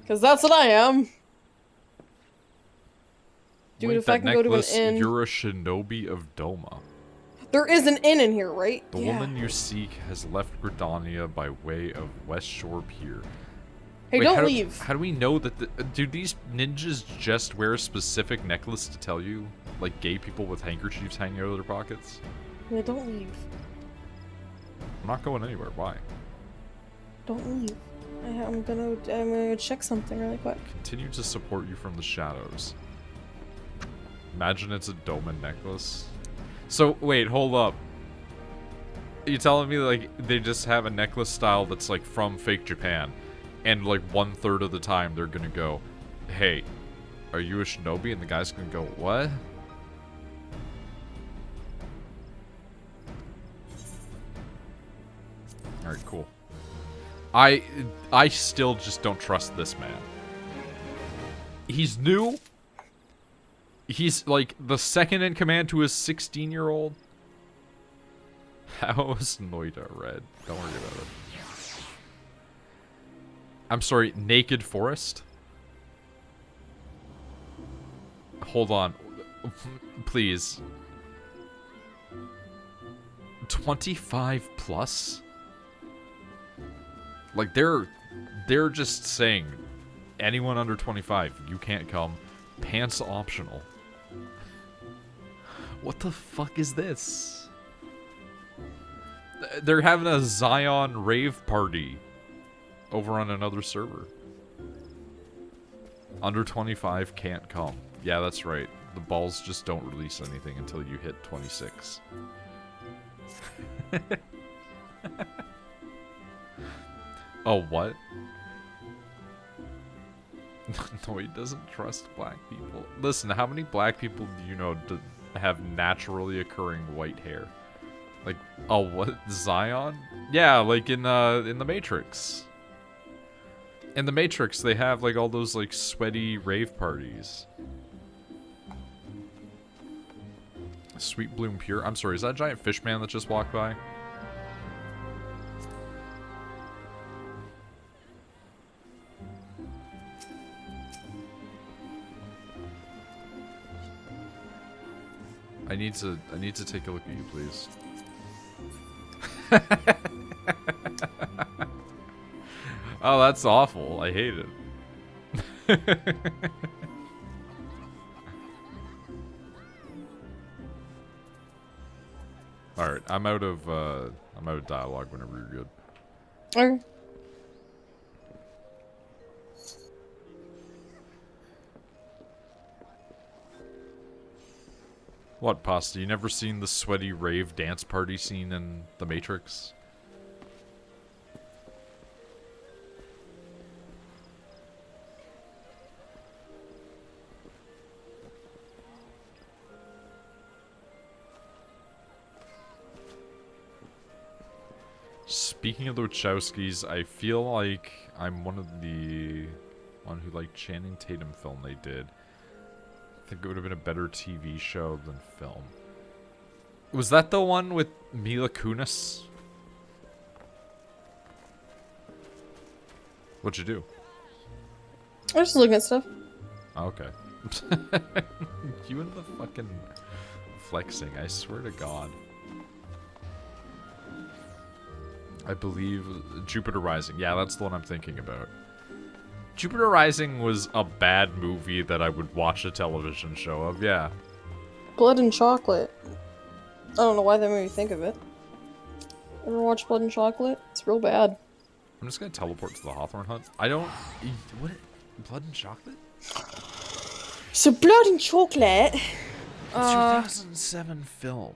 Because that's what I am. Dude, Wait, if I can go to an inn. You're a shinobi of Doma. There is an inn in here, right? The woman you seek has left Gridania by way of West Shore Pier. Hey, Wait, don't leave. How do we know that do these ninjas just wear a specific necklace to tell you? Like gay people with handkerchiefs hanging out of their pockets? Yeah, don't leave. I'm not going anywhere. Why? Don't leave. I'm gonna check something really quick. Continue to support you from the shadows. Imagine it's a Doman necklace. So, wait, hold up. Are you telling me, like, they just have a necklace style that's, like, from fake Japan, and, like, 1/3 of the time they're gonna go, hey, are you a shinobi? And the guy's gonna go, what? Alright, cool. I still just don't trust this man. He's new. He's, like, the second in command to his 16-year-old. How is Noida red? Don't worry about it. I'm sorry, Naked Forest? Hold on. Please. 25 plus? Like, they're just saying, anyone under 25, you can't come. Pants optional. What the fuck is this? They're having a Zion rave party over on another server. Under 25 can't come. Yeah, that's right. The balls just don't release anything until you hit 26. Oh, what? Noid doesn't trust black people. Listen, how many black people do you know have naturally occurring white hair? Like, oh, what? Zion? Yeah, like in the Matrix. In the Matrix, they have like all those like sweaty rave parties. Sweet Bloom Pure. I'm sorry, is that a giant fish man that just walked by? I need to take a look at you, please. Oh, that's awful. I hate it. All right, I'm out of dialogue whenever you're good. Okay. What, Pasta? You never seen the sweaty rave dance party scene in The Matrix? Speaking of the Wachowskis, I feel like I'm one who liked Channing Tatum film they did. I think it would have been a better TV show than film. Was that the one with Mila Kunis? What'd you do? I'm just looking at stuff. Oh, okay. You and the fucking flexing, I swear to God. I believe Jupiter Rising. Yeah, that's the one I'm thinking about. Jupiter Rising was a bad movie that I would watch a television show of, yeah. Blood and Chocolate. I don't know why that made me think of it. Ever watch Blood and Chocolate? It's real bad. I'm just gonna teleport to the Hawthorne Hunt. I don't... What? Blood and Chocolate? So Blood and Chocolate... It's 2007 film.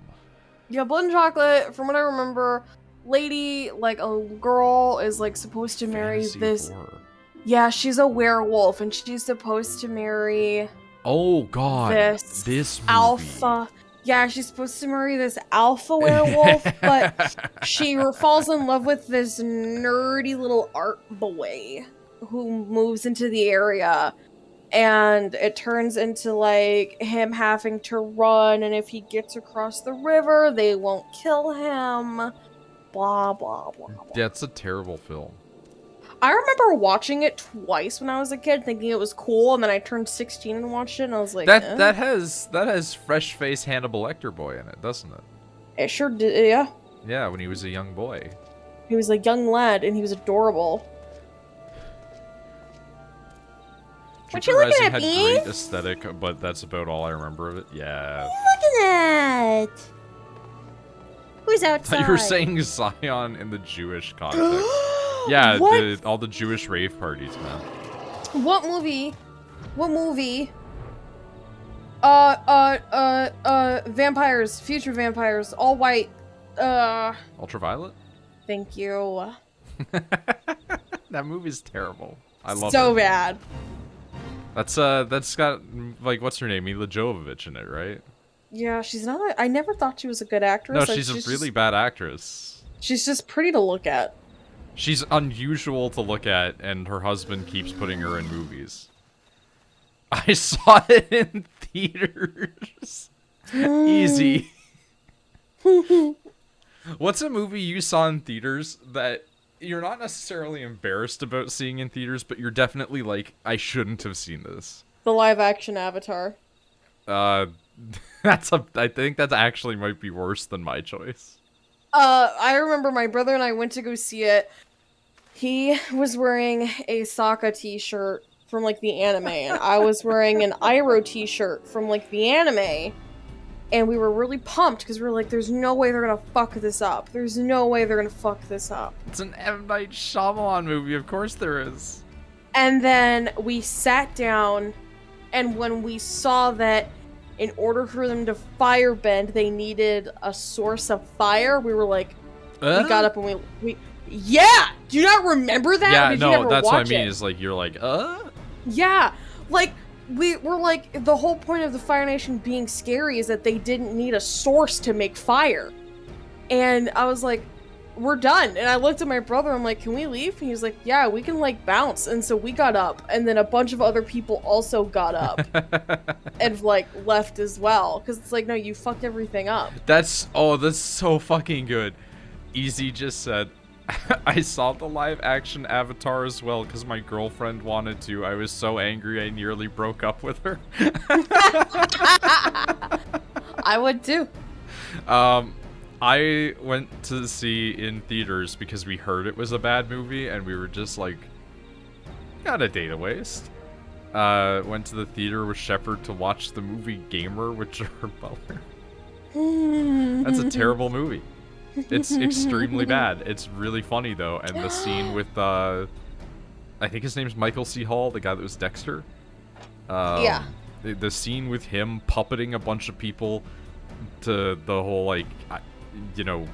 Yeah, Blood and Chocolate, from what I remember, lady, like a girl, is like supposed to marry Fantasy this... horror. Yeah, she's a werewolf, and she's supposed to marry... Oh, God. This movie. alpha... Yeah, she's supposed to marry this alpha werewolf, but she falls in love with this nerdy little art boy who moves into the area. And it turns into, like, him having to run, and if he gets across the river, they won't kill him. Blah, blah, blah, blah. That's a terrible film. I remember watching it twice when I was a kid, thinking it was cool, and then I turned 16 and watched it, and I was like, That has fresh face Hannibal Lecter boy in it, doesn't it? It sure did, yeah. Yeah, when he was a young boy. He was a young lad, and he was adorable. What you looking Rising at, had Bean? great aesthetic, but that's about all I remember of it. Yeah. Looking at? Who's I outside? thought you were saying Zion in the Jewish context. Yeah, all the Jewish rave parties, man. What movie? What movie? Vampires, future vampires, all white. Ultraviolet? Thank you. That movie's terrible. I love it. So bad. That's got, like, what's her name? Mila Jovovich in it, right? Yeah, she's not. I never thought she was a good actress. No, Like, she's a really bad actress. She's just pretty to look at. She's unusual to look at, and her husband keeps putting her in movies. I saw it in theaters. Easy. What's a movie you saw in theaters that you're not necessarily embarrassed about seeing in theaters, but you're definitely like, I shouldn't have seen this? The live-action Avatar. I think that actually might be worse than my choice. I remember my brother and I went to go see it. He was wearing a Sokka t-shirt from, like, the anime, and I was wearing an Iroh t-shirt from, like, the anime, and we were really pumped, because we were like, there's no way they're gonna fuck this up. There's no way they're gonna fuck this up. It's an M. Night Shyamalan movie, of course there is. And then we sat down, and when we saw that in order for them to firebend, they needed a source of fire, we were like, we got up and we yeah! Do you not remember that? Yeah, Or did you no, never that's what I watch mean, it? is like, you're like, Yeah, like, we were like, the whole point of the Fire Nation being scary is that they didn't need a source to make fire. And I was like, we're done. And I looked at my brother, I'm like, can we leave? And he was like, yeah, we can, like, bounce. And so we got up, and then a bunch of other people also got up and, like, left as well. Because it's like, no, you fucked everything up. That's so fucking good. Easy just said, I saw the live action Avatar as well because my girlfriend wanted to. I was so angry I nearly broke up with her. I would too. I went to see in theaters because we heard it was a bad movie and we were just like, got a data waste. Went to the theater with Shepard to watch the movie Gamer with Gerard Butler. That's a terrible movie. It's extremely bad. It's really funny though, and the scene with I think his name's Michael C. Hall, the guy that was Dexter. Yeah. The scene with him puppeting a bunch of people to the whole like, you know,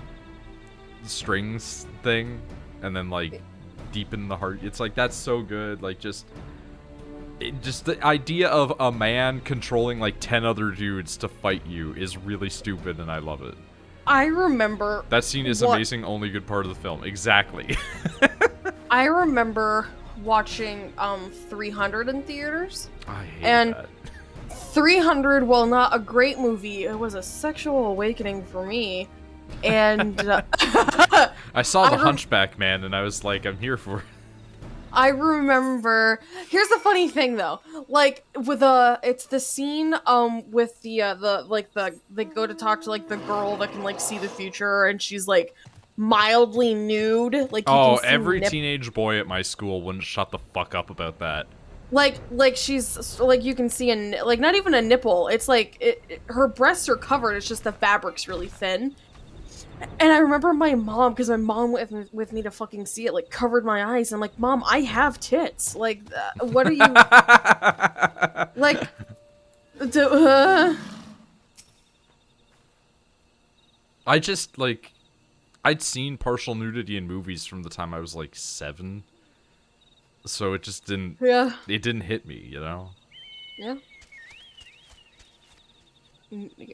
strings thing, and then like deepen the heart. It's like that's so good. Like just the idea of a man controlling like 10 other dudes to fight you is really stupid, and I love it. I remember that scene is amazing. Only good part of the film. Exactly. I remember watching 300 in theaters. I hate that. 300, while not a great movie, it was a sexual awakening for me. And I saw The Hunchback Man, and I was like, I'm here for it. I remember. Here's the funny thing, though. Like with it's the scene with they go to talk to like the girl that can like see the future, and she's like mildly nude. Like you can see every teenage boy at my school wouldn't shut the fuck up about that. Like she's like you can see like not even a nipple. It's like her breasts are covered. It's just the fabric's really thin. And I remember my mom, because my mom went with me to fucking see it, like, covered my eyes. I'm like, Mom, I have tits. Like, what are you... like... I just, like... I'd seen partial nudity in movies from the time I was, like, 7. So it just didn't... Yeah. It didn't hit me, you know? Yeah.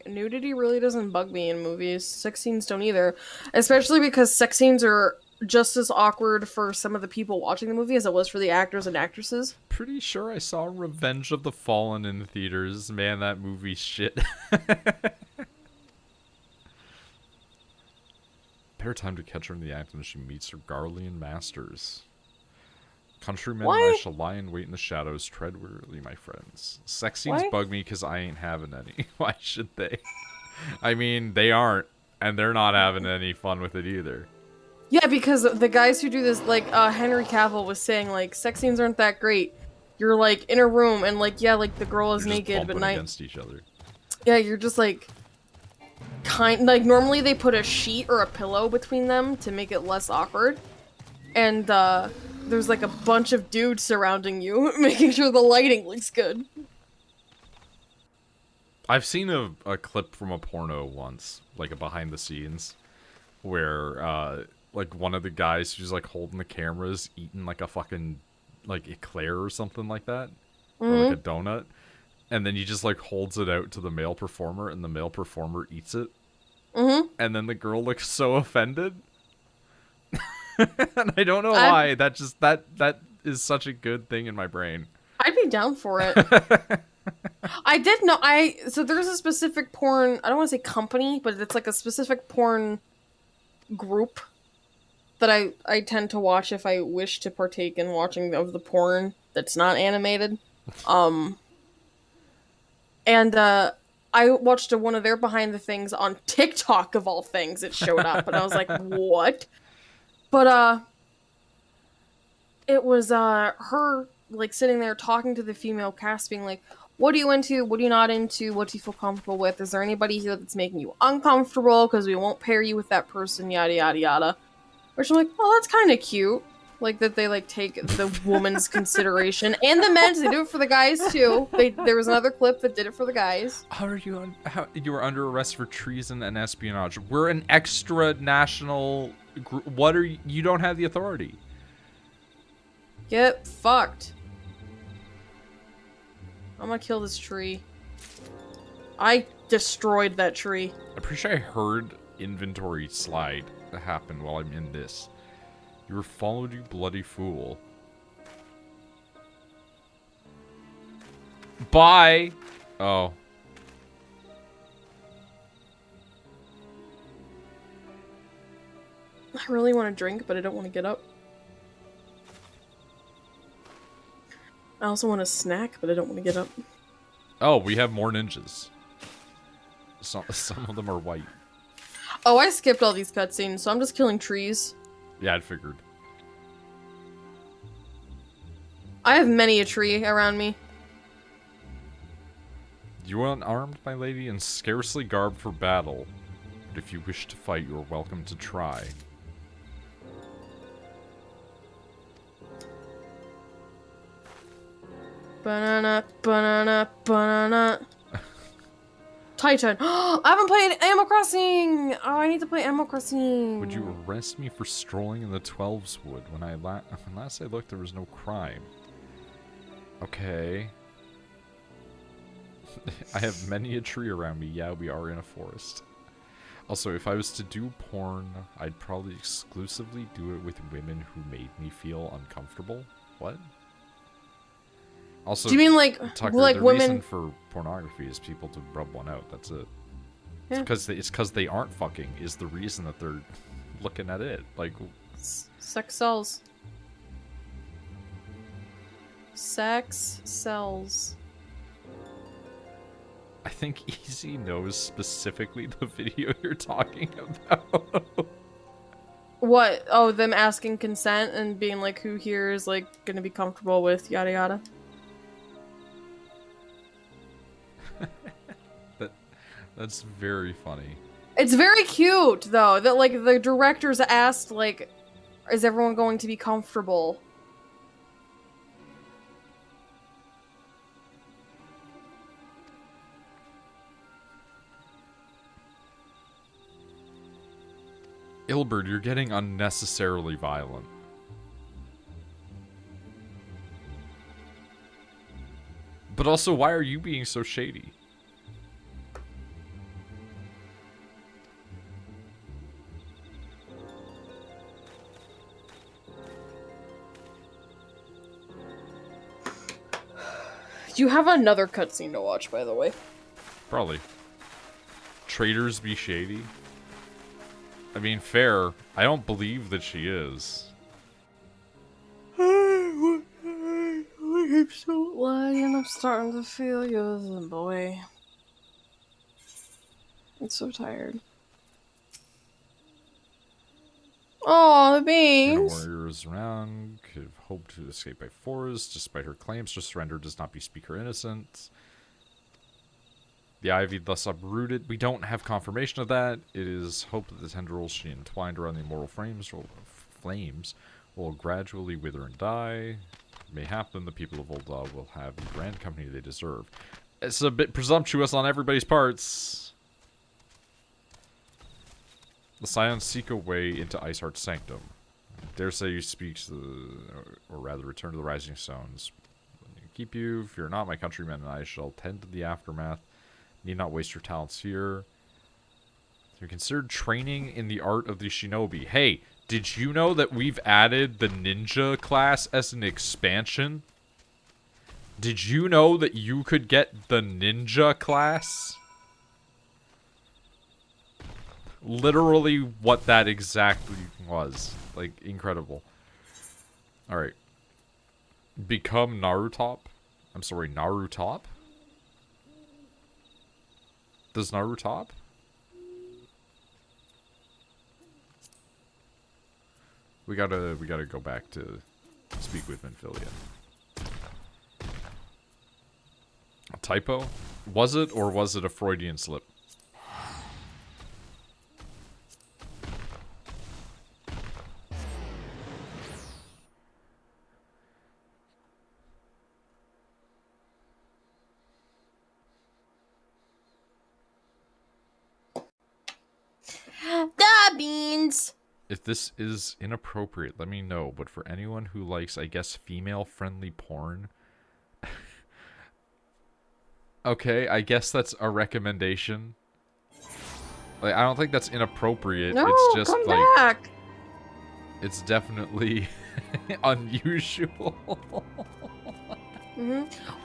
Nudity really doesn't bug me in movies. Sex scenes don't either. Especially because sex scenes are just as awkward for some of the people watching the movie as it was for the actors and actresses. Pretty sure I saw Revenge of the Fallen in theaters. Man, that movie's shit. Better time to catch her in the act when she meets her Garlean masters. Countrymen, I shall lie and wait in the shadows. Tread warily, my friends. Sex scenes bug me because I ain't having any. Why should they? I mean, they aren't, and they're not having any fun with it either. Yeah, because the guys who do this, like, Henry Cavill was saying, like, sex scenes aren't that great. You're, like, in a room, and, like, yeah, like, the girl is naked, but against each other. Yeah, you're just, like, normally they put a sheet or a pillow between them to make it less awkward. And, there's like a bunch of dudes surrounding you, making sure the lighting looks good. I've seen a clip from a porno once, like a behind the scenes, where like one of the guys who's like holding the cameras eating like a fucking like eclair or something like that, or like a donut, and then he just like holds it out to the male performer, and the male performer eats it, and then the girl looks so offended. And I don't know why. That is such a good thing in my brain. I'd be down for it. I did know. So there's a specific porn. I don't want to say company, but it's like a specific porn group that I tend to watch if I wish to partake in watching of the porn that's not animated. And I watched one of their behind the things on TikTok of all things. It showed up, and I was like, what? But, it was, her, like, sitting there talking to the female cast, being like, what are you into? What are you not into? What do you feel comfortable with? Is there anybody here that's making you uncomfortable? Because we won't pair you with that person, yada, yada, yada. Which I'm like, well, that's kind of cute. Like, that they, like, take the woman's consideration. And the men's, they do it for the guys, too. There was another clip that did it for the guys. You were under arrest for treason and espionage. We're an extra national group. You don't have the authority. Get fucked. I'm gonna kill this tree. I destroyed that tree. I'm pretty sure I heard inventory slide happen while I'm in this. You were followed, you bloody fool. Bye! Oh. I really want to drink, but I don't want to get up. I also want a snack, but I don't want to get up. Oh, we have more ninjas. Some of them are white. Oh, I skipped all these cutscenes, so I'm just killing trees. Yeah, I figured. I have many a tree around me. You are unarmed, my lady, and scarcely garbed for battle. But if you wish to fight, you are welcome to try. Banana, banana, banana. Titan. I haven't played Animal Crossing! Oh, I need to play Animal Crossing. Would you arrest me for strolling in the 12's wood? When last I looked, there was no crime. Okay. I have many a tree around me. Yeah, we are in a forest. Also, if I was to do porn, I'd probably exclusively do it with women who made me feel uncomfortable. What? Also, do you mean like Tucker, like the women reason for pornography is people to rub one out. That's it. Yeah. It's because they aren't fucking is the reason that they're looking at it. Like, sex sells. Sex sells. I think Easy knows specifically the video you're talking about. What? Oh, them asking consent and being like, who here is like gonna be comfortable with yada yada. That's very funny. It's very cute though that like the directors asked like, is everyone going to be comfortable? Ilbert, you're getting unnecessarily violent. But also, why are you being so shady? You have another cutscene to watch, by the way. Probably. Traders be shady? I mean, fair. I don't believe that she is. I'm so lying. I'm starting to feel you, boy. I'm so tired. Oh, the No beans. warriors around could have hoped to escape by force, despite her claims to surrender does not bespeak her innocence. The ivy thus uprooted. We don't have confirmation of that. It is hoped that the tendrils she entwined around the immortal flames will gradually wither and die. Mayhappen the people of Ul'dah will have the grand company they deserve. It's a bit presumptuous on everybody's parts. The Scions seek a way into Iceheart's sanctum. Dare say you speak to or rather return to the Rising Stones. Keep you, fear not, my countrymen and I shall tend to the aftermath. Need not waste your talents here. You considered training in the art of the shinobi. Hey, did you know that we've added the ninja class as an expansion? Did you know that you could get the ninja class? Literally what that exactly was. Like, incredible. Alright. Become Narutop? I'm sorry, Narutop? Does Narutop? We gotta go back to speak with Minfilia. A typo? Was it, or was it a Freudian slip? Da beans. If this is inappropriate, let me know. But for anyone who likes, I guess, female-friendly porn, Okay, I guess that's a recommendation. Like, I don't think that's inappropriate. No, it's just come like back. it's definitely unusual.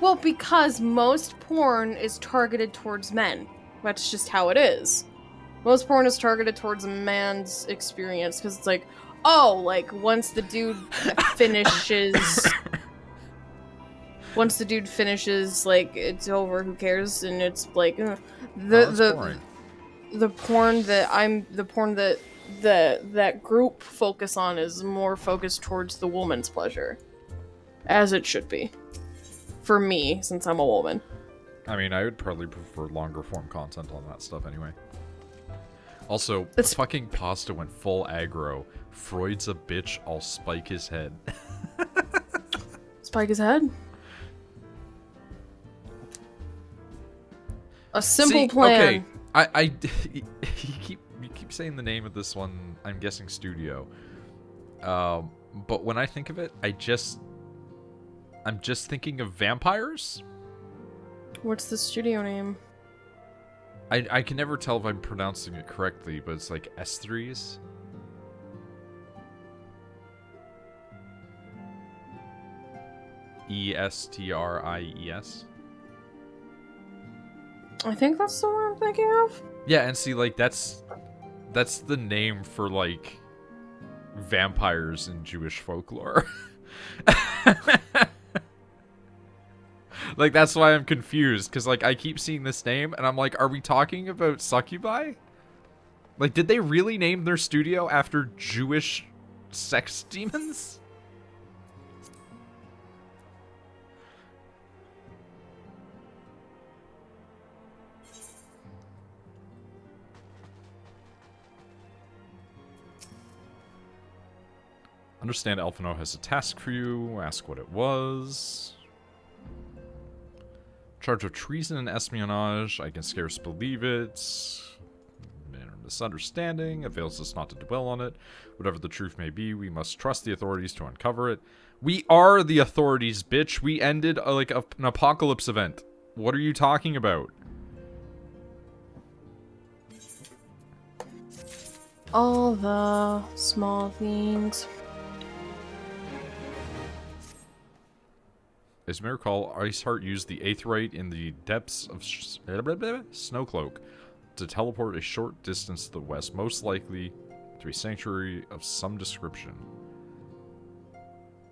Well, because most porn is targeted towards men. That's just how it is. Most porn is targeted towards a man's experience because it's like, oh, like once the dude finishes, like it's over. Who cares? And it's like That's boring. the porn that that group focus on is more focused towards the woman's pleasure, as it should be. For me, since I'm a woman. I mean, I would probably prefer longer form content on that stuff anyway. Also, It's- fucking Pasta went full aggro. Freud's a bitch, I'll spike his head. Spike his head. A simple plan. Okay, you keep saying the name of this one. I'm guessing Studio. But when I think of it, I'm just thinking of vampires. What's the studio name? I can never tell if I'm pronouncing it correctly, but it's like S3s. ESTRIES. I think that's the one I'm thinking of. Yeah, and see, like that's the name for like vampires in Jewish folklore. Like, that's why I'm confused, because, like, I keep seeing this name, and I'm like, are we talking about succubi? Like, did they really name their studio after Jewish sex demons? Understand Elfino has a task for you. Ask what it was. Charge of treason and espionage. I can scarce believe it. Misunderstanding. Avails us not to dwell on it. Whatever the truth may be, we must trust the authorities to uncover it. We are the authorities, bitch. We ended an apocalypse event. What are you talking about? All the small things. As you may recall, Iceheart used the Aetheryte in the depths of Snowcloak to teleport a short distance to the west, most likely to a sanctuary of some description.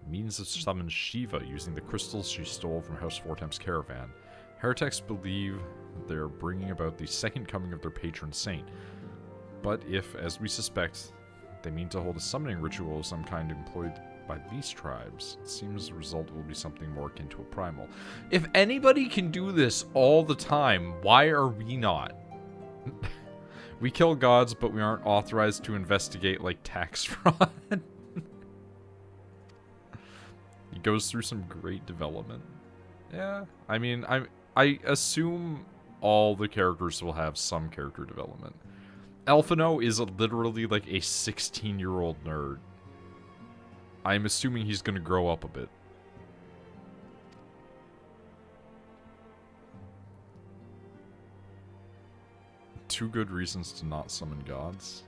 Means to summon Shiva using the crystals she stole from House Fortem's caravan. Heretics believe they are bringing about the second coming of their patron saint. But if, as we suspect, they mean to hold a summoning ritual of some kind employed by these tribes, it seems the result will be something more akin to a primal. If anybody can do this all the time, why are we not? We kill gods, but we aren't authorized to investigate, like, tax fraud. He goes through some great development. Yeah, I mean, I assume all the characters will have some character development. Elfino is literally like a 16-year-old nerd. I'm assuming he's going to grow up a bit. Two good reasons to not summon gods.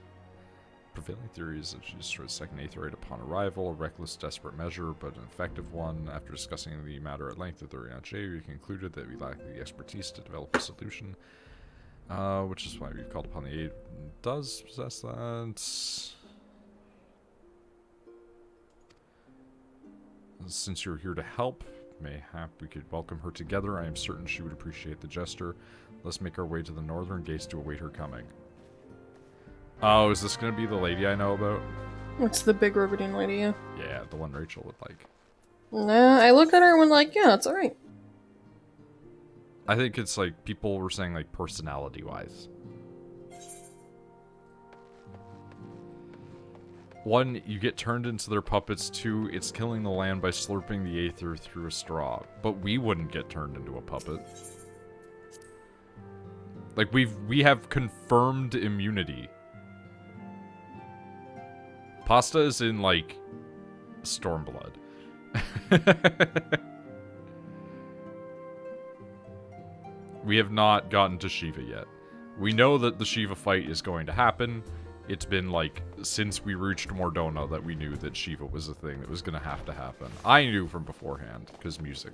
Prevailing theory is that she destroyed second Aetheryte upon arrival, a reckless, desperate measure, but an effective one. After discussing the matter at length with the J, we concluded that we lack the expertise to develop a solution, which is why we've called upon the aid. Does possess that. Since you're here to help, mayhap we could welcome her together. I am certain she would appreciate the gesture. Let's make our way to the northern gates to await her coming. Oh, is this going to be the lady I know about? What's the big Riverdale lady? Yeah. Yeah, the one Rachel would like. Nah, I looked at her and went like, yeah, it's alright. I think it's like, people were saying like personality-wise. One, you get turned into their puppets. Two, it's killing the land by slurping the aether through a straw. But we wouldn't get turned into a puppet. Like, we have confirmed immunity. Pasta is in, like, Stormblood. We have not gotten to Shiva yet. We know that the Shiva fight is going to happen. It's been, like, since we reached Mordona that we knew that Shiva was a thing that was going to happen. I knew from beforehand, because music.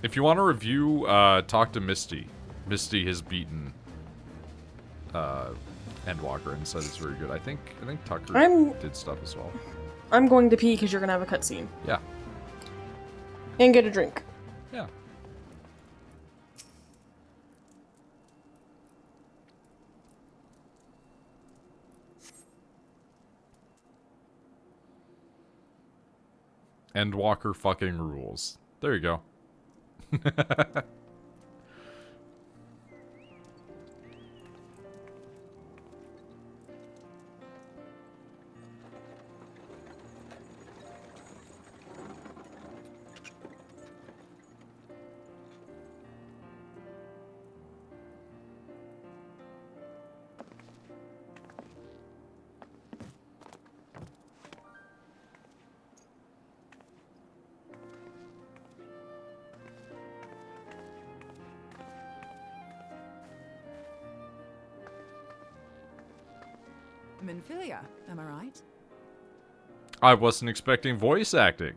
If you want to review, talk to Misty. Misty has beaten Endwalker and said it's very good. I think Tucker did stuff as well. I'm going to pee because you're going to have a cutscene. Yeah. And get a drink. Yeah. Endwalker fucking rules. There you go. Minfilia, am I right? I wasn't expecting voice acting.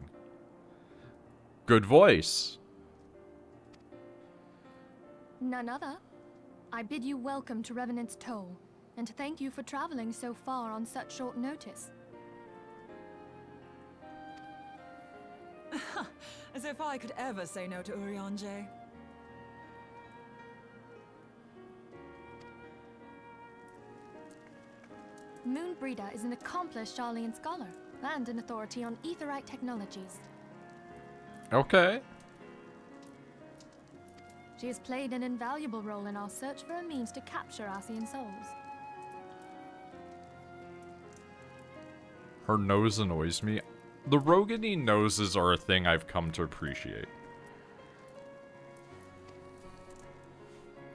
Good voice. None other. I bid you welcome to Revenant's Toll, and to thank you for traveling so far on such short notice. As if I could ever say no to Urianger. Moonbreeder is an accomplished Charlian scholar, and an authority on aetherite technologies. Okay. She has played an invaluable role in our search for a means to capture Ascian souls. Her nose annoys me. The Roganine noses are a thing I've come to appreciate.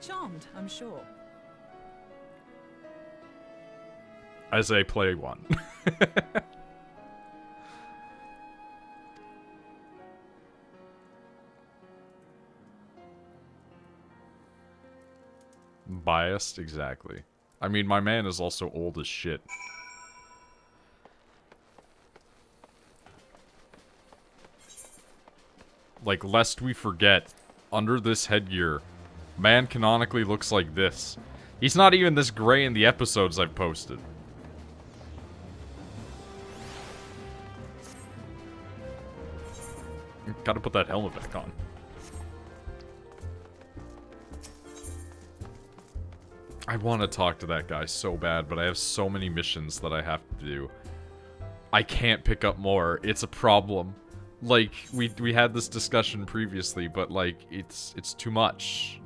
Charmed, I'm sure. As I play one. Biased? Exactly. I mean, my man is also old as shit. Like, lest we forget, under this headgear, man canonically looks like this. He's not even this gray in the episodes I've posted. Gotta put that helmet back on. I want to talk to that guy so bad, but I have so many missions that I have to do. I can't pick up more. It's a problem. Like, we had this discussion previously, but, like, it's too much.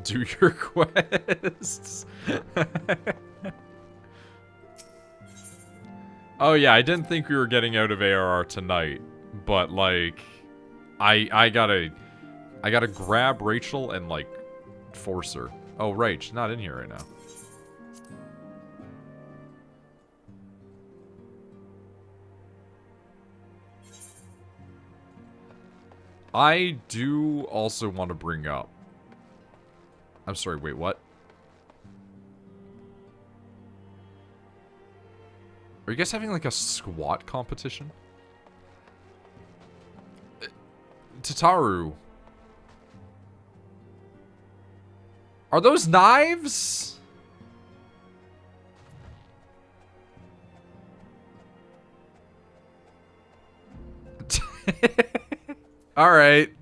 Do your quests. Oh yeah, I didn't think we were getting out of ARR tonight, but like, I gotta grab Rachel and like force her. Oh right, she's not in here right now. I do also want to bring up. I'm sorry, wait, what? Are you guys having like a squat competition? Tataru. Are those knives? Alright.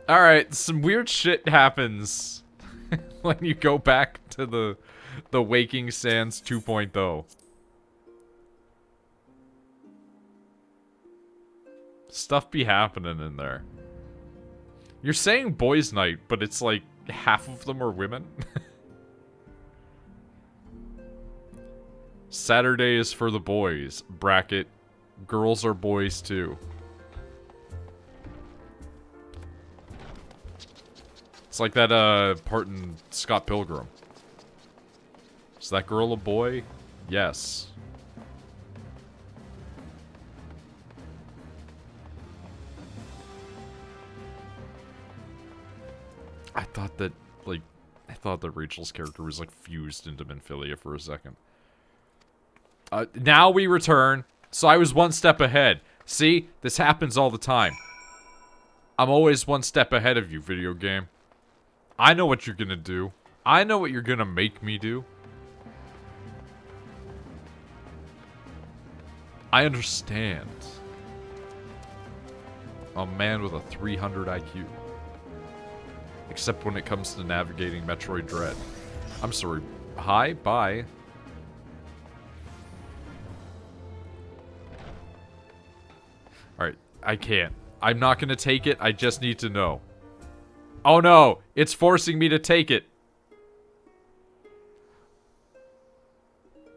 Alright, some weird shit happens when you go back to the Waking Sands 2.0. Stuff be happening in there. You're saying boys' night, but it's like half of them are women. Saturday is for the boys. Bracket. Girls are boys too. It's like that part in Scott Pilgrim. Is that girl a boy? Yes. I thought that Rachel's character was, like, fused into Minfilia for a second. Now we return. So I was one step ahead. See? This happens all the time. I'm always one step ahead of you, video game. I know what you're gonna do. I know what you're gonna make me do. I understand. A man with a 300 IQ. Except when it comes to navigating Metroid Dread. I'm sorry. Hi, bye. Alright, I can't. I'm not gonna take it, I just need to know. Oh no! It's forcing me to take it!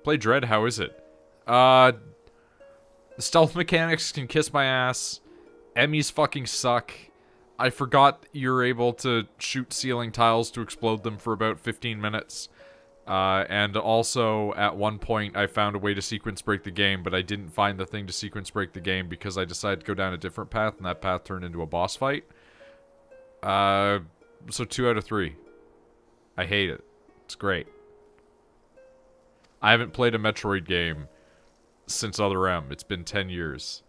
Play Dread, how is it? The stealth mechanics can kiss my ass. Emmys fucking suck. I forgot you're able to shoot ceiling tiles to explode them for about 15 minutes. And also, at one point, I found a way to sequence break the game, but I didn't find the thing to sequence break the game because I decided to go down a different path, and that path turned into a boss fight. So 2 out of 3. I hate it. It's great. I haven't played a Metroid game since Other M. It's been 10 years.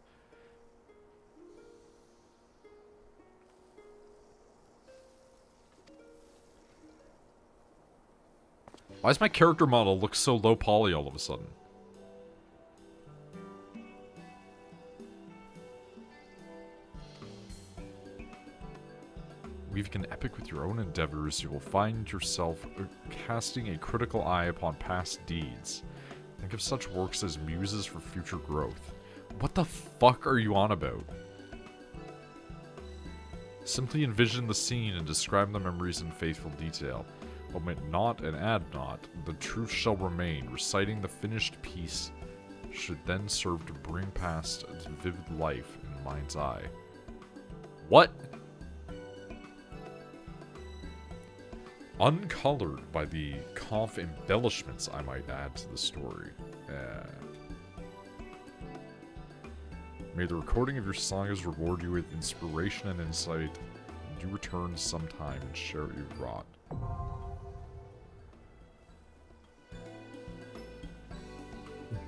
Why does my character model look so low poly all of a sudden? Weaving an epic with your own endeavors, you will find yourself casting a critical eye upon past deeds. Think of such works as muses for future growth. What the fuck are you on about? Simply envision the scene and describe the memories in faithful detail. Omit not and add not, the truth shall remain. Reciting the finished piece should then serve to bring past its vivid life in the mind's eye. What? Uncolored by the conf embellishments I might add to the story. May the recording of your sagas reward you with inspiration and insight. Do return sometime and share what you've wrought.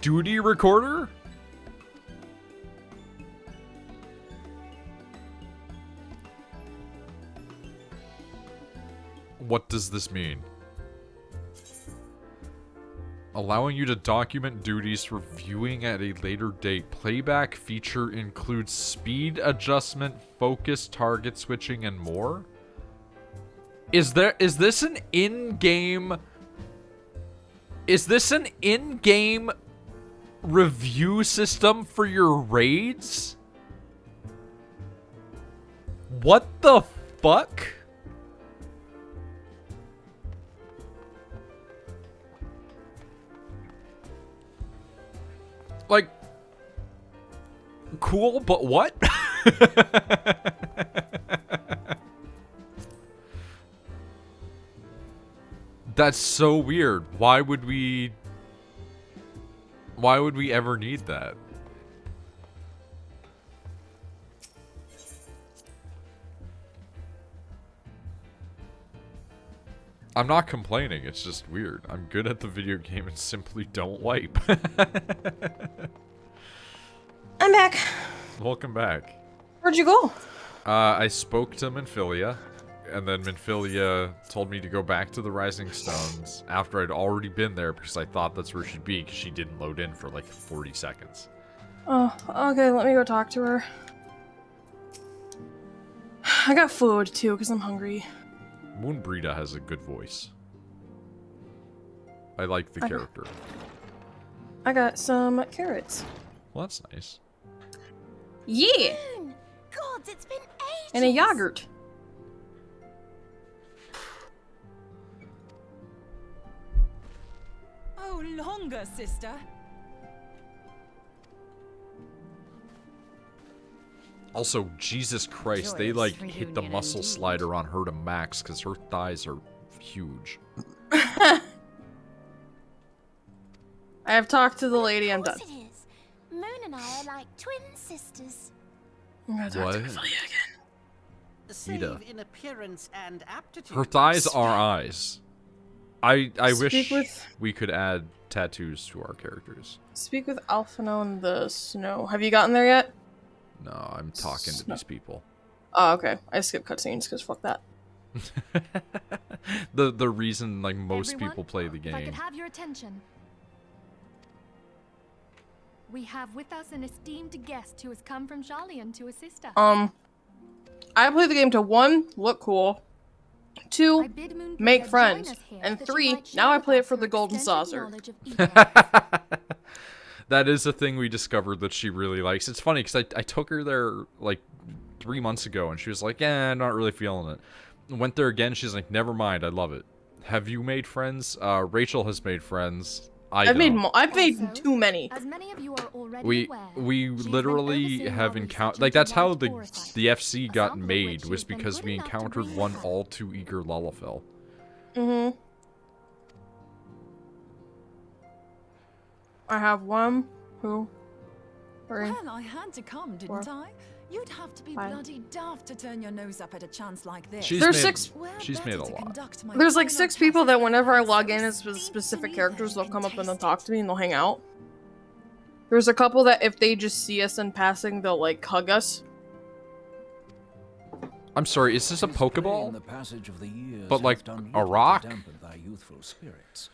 Duty recorder? What does this mean? Allowing you to document duties for viewing at a later date. Playback feature includes speed adjustment, focus, target switching, and more? Is this an in-game... Is this an in-game review system for your raids? What the fuck? Like, cool, but what? That's so weird. Why would we ever need that? I'm not complaining, it's just weird. I'm good at the video game and simply don't wipe. I'm back. Welcome back. Where'd you go? I spoke to Minfilia, and then Minfilia told me to go back to the Rising Stones after I'd already been there because I thought that's where she'd be because she didn't load in for like 40 seconds. Oh, okay, let me go talk to her. I got food too because I'm hungry. Moonbreeder has a good voice. I like the character. I got some carrots. Well, that's nice. Yeah! Gods, it's been ages. And a yogurt. Oh, longer, sister. Also, Jesus Christ, they like hit the muscle slider on her to max because her thighs are huge. I have talked to the lady. I'm done. Of course it is. Moon and I are like twin sisters. I'm gonna talk to What? Ophelia again. Ida. Save in appearance and aptitude. Her thighs are eyes. I Speak wish with- we could add tattoos to our characters. Speak with Alphino in the snow. Have you gotten there yet? No, I'm talking to these people. Oh, okay. I skipped cutscenes because fuck that. the reason like most Everyone, people play the If I game. could have your attention. We have with us an esteemed guest who has come from Shalian to assist us. I play the game to 1, look cool. 2, I bid Moonbreeder make join friends. us here And that she 3, might now share I with play it us for her the golden extensive saucer. knowledge of evil. That is a thing we discovered that she really likes. It's funny because I took her there like 3 months ago and she was like, yeah, I'm not really feeling it. Went there again, she's like, never mind, I love it. Have you made friends? Rachel has made friends. I've made Also, too many. As many of you are already We aware, we she's been literally overseeing have our encountered research like into that's how white the foresight, FC a got sample of made which was she's been because good we enough to encountered bring one with her. all too eager Lullafell. Mm-hmm. I have 1, 2, 3. Well, I had to come, didn't I? You'd have to be 5. bloody daft to turn your nose up at a chance like this. She's There's made, 6 Where she's better made a to lot. conduct my There's like final 6 people passes that than whenever I so log in as steeped specific in characters, ether they'll you come can up and they'll taste talk it. to me and they'll hang out. There's a couple that if they just see us in passing, they'll like hug us. I'm sorry, is this a Pokeball? The passage of the years But, like, hath done a little to rock? dampen thy youthful spirits.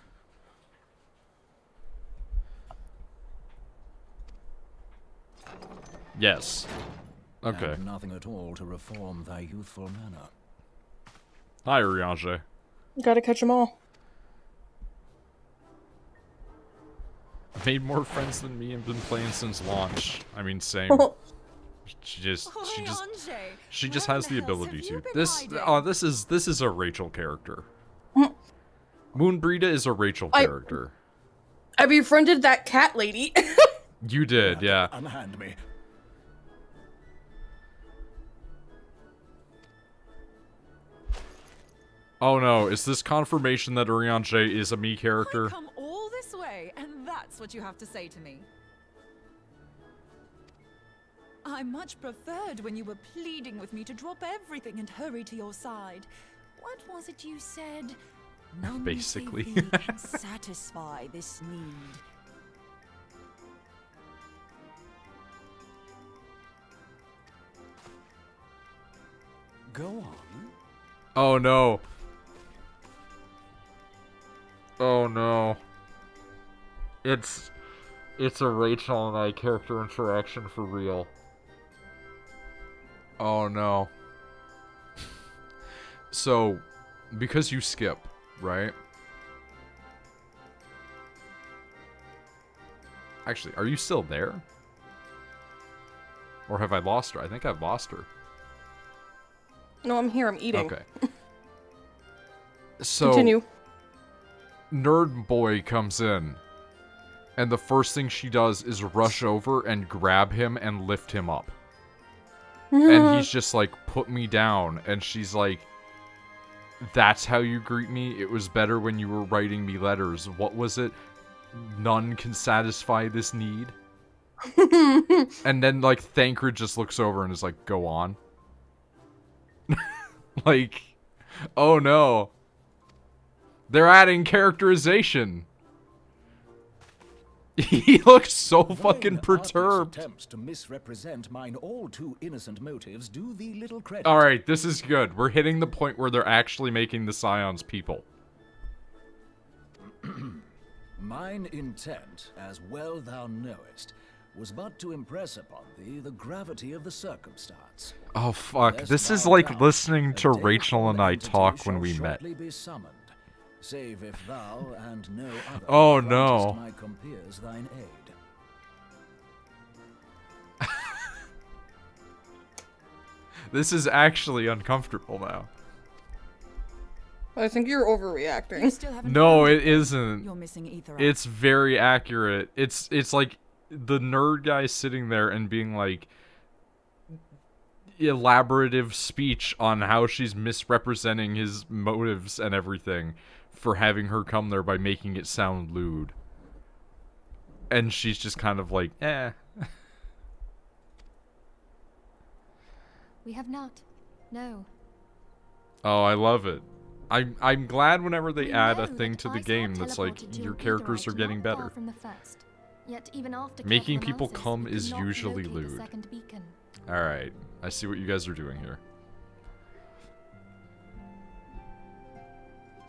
Yes. Okay. And nothing at all to reform thy youthful manner. Hi, Urianger. Gotta catch them all. Made more friends than me and been playing since launch. I mean, same. She just has the ability to. This is a Rachel character. Moonbreeder is a Rachel character. I befriended that cat lady. You did, yeah. Unhand me. Oh no, is this confirmation that Urianger is a me character? I've come all this way, and that's what you have to say to me. I much preferred when you were pleading with me to drop everything and hurry to your side. What was it you said? None Basically. save thee can satisfy this need. Go on. Oh no. Oh no. It's a Rachel and I character interaction for real. Oh no. So, because you skip, right? Actually, are you still there? Or have I lost her? I think I've lost her. No, I'm here. I'm eating. Okay. So, Continue. Nerd Boy comes in, and the first thing she does is rush over and grab him and lift him up. And he's just like, put me down. And she's like, that's how you greet me? It was better when you were writing me letters. What was it? None can satisfy this need? And then, like, Thancred just looks over and is like, go on. Like, oh no. They're adding characterization. He looks so fucking perturbed. Attempts to misrepresent mine all too innocent motives do thee little credit. Alright, this is good. We're hitting the point where they're actually making the Scions people. Mine intent, as well thou knowest, was but to impress upon thee the gravity of the circumstance. Oh fuck, Lest this is thou like doubt, listening a to day Rachel and I entity talk when shall we met. shortly be summoned, save if thou and no other Oh, grantest no. my compeers thine aid. This is actually uncomfortable now. I think you're You overreacting. still haven't No, found it isn't. You're missing ether. It's very accurate. It's like the nerd guy sitting there and being like elaborative speech on how she's misrepresenting his motives and everything for having her come there by making it sound lewd. And she's just kind of like, eh. We have not. No. Oh, I love it. I'm glad whenever they We add know a thing that to the Ice game Heart that's like teleported to your an characters are Aetheryte getting not far better. from the first. Yet even after Making careful people analysis, come we could is not usually locate the lewd. second beacon. Alright, I see what you guys are doing here.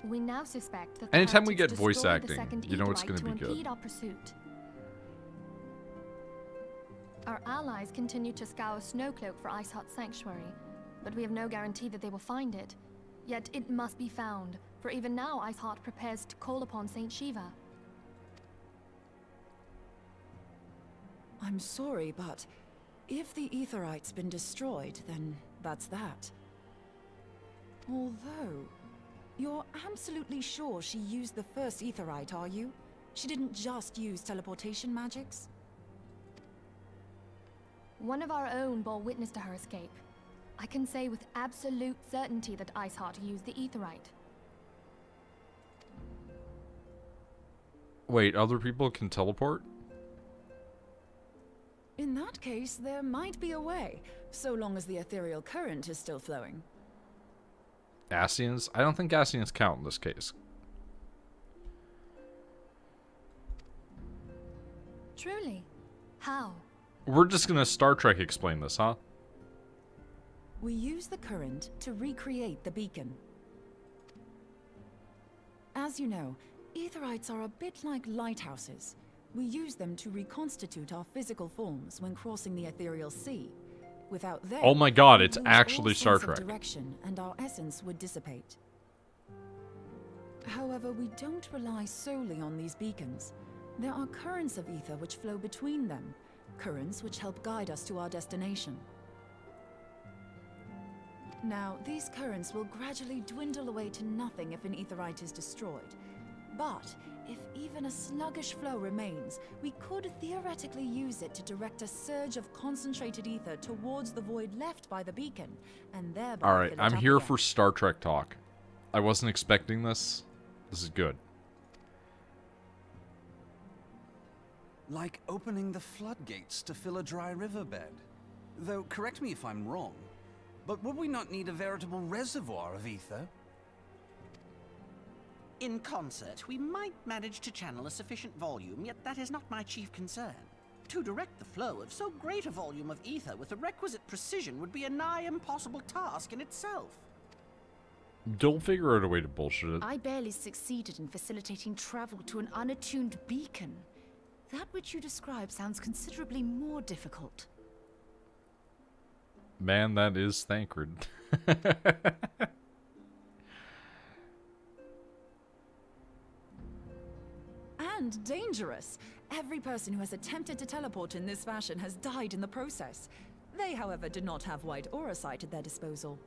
We now suspect that the Anytime we heretics get voice destroyed the acting, second you know it's Aetheryte gonna to be good. impede our pursuit. Our allies continue to scour Snowcloak for Ice Heart's sanctuary, but we have no guarantee that they will find it. Yet it must be found, for even now Ice Heart prepares to call upon Saint Shiva. I'm sorry, but if the Aetheryte's been destroyed, then that's that. Although, you're absolutely sure she used the first Aetheryte, are you? She didn't just use teleportation magics? One of our own bore witness to her escape. I can say with absolute certainty that Ice Heart used the Aetheryte. Wait, other people can teleport? In that case, there might be a way, so long as the ethereal current is still flowing. Asians? I don't think Asians count in this case. Truly? How? We're just gonna Star Trek explain this, huh? We use the current to recreate the beacon. As you know, Aetherites are a bit like lighthouses. We use them to reconstitute our physical forms when crossing the ethereal sea. Without them, Oh my god, we it's lose actually all Star sense of Trek. direction, and our essence would dissipate. However, we don't rely solely on these beacons. There are currents of ether which flow between them, currents which help guide us to our destination. Now, these currents will gradually dwindle away to nothing if an Aetherite is destroyed. But if even a sluggish flow remains, we could theoretically use it to direct a surge of concentrated ether towards the void left by the beacon, and thereby Alright, fill it I'm up here again. for Star Trek talk. I wasn't expecting this. This is good. Like opening the floodgates to fill a dry riverbed. Though, correct me if I'm wrong, but would we not need a veritable reservoir of ether? In concert, we might manage to channel a sufficient volume, yet that is not my chief concern. To direct the flow of so great a volume of ether with the requisite precision would be a nigh impossible task in itself. Don't figure out a way to bullshit it. I barely succeeded in facilitating travel to an unattuned beacon. That which you describe sounds considerably more difficult. Man, that is Thancred. And dangerous. Every person who has attempted to teleport in this fashion has died in the process. They, however, did not have white aura sight at their disposal.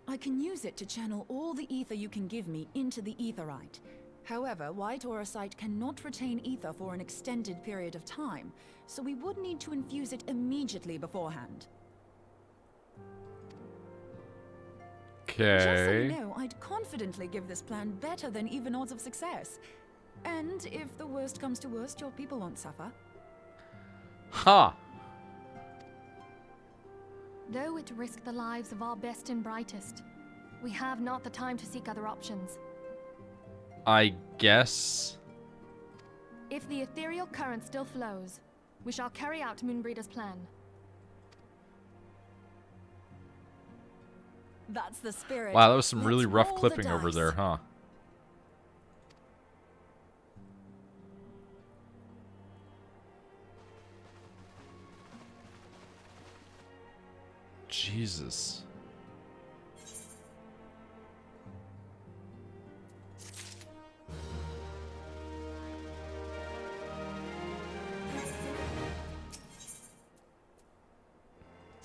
I can use it to channel all the ether you can give me into the Aetherite. However, white aura sight cannot retain ether for an extended period of time, so we would need to infuse it immediately beforehand. Just so you Okay. know, I'd confidently give this plan better than even odds of success. And if the worst comes to worst, your people won't suffer. Ha! Though it risked the lives of our best and brightest, we have not the time to seek other options. I guess. If the ethereal current still flows, we shall carry out Moonbreeder's plan. That's the spirit. Wow, that was some Let's really rough roll the clipping over dice. there, huh? Jesus.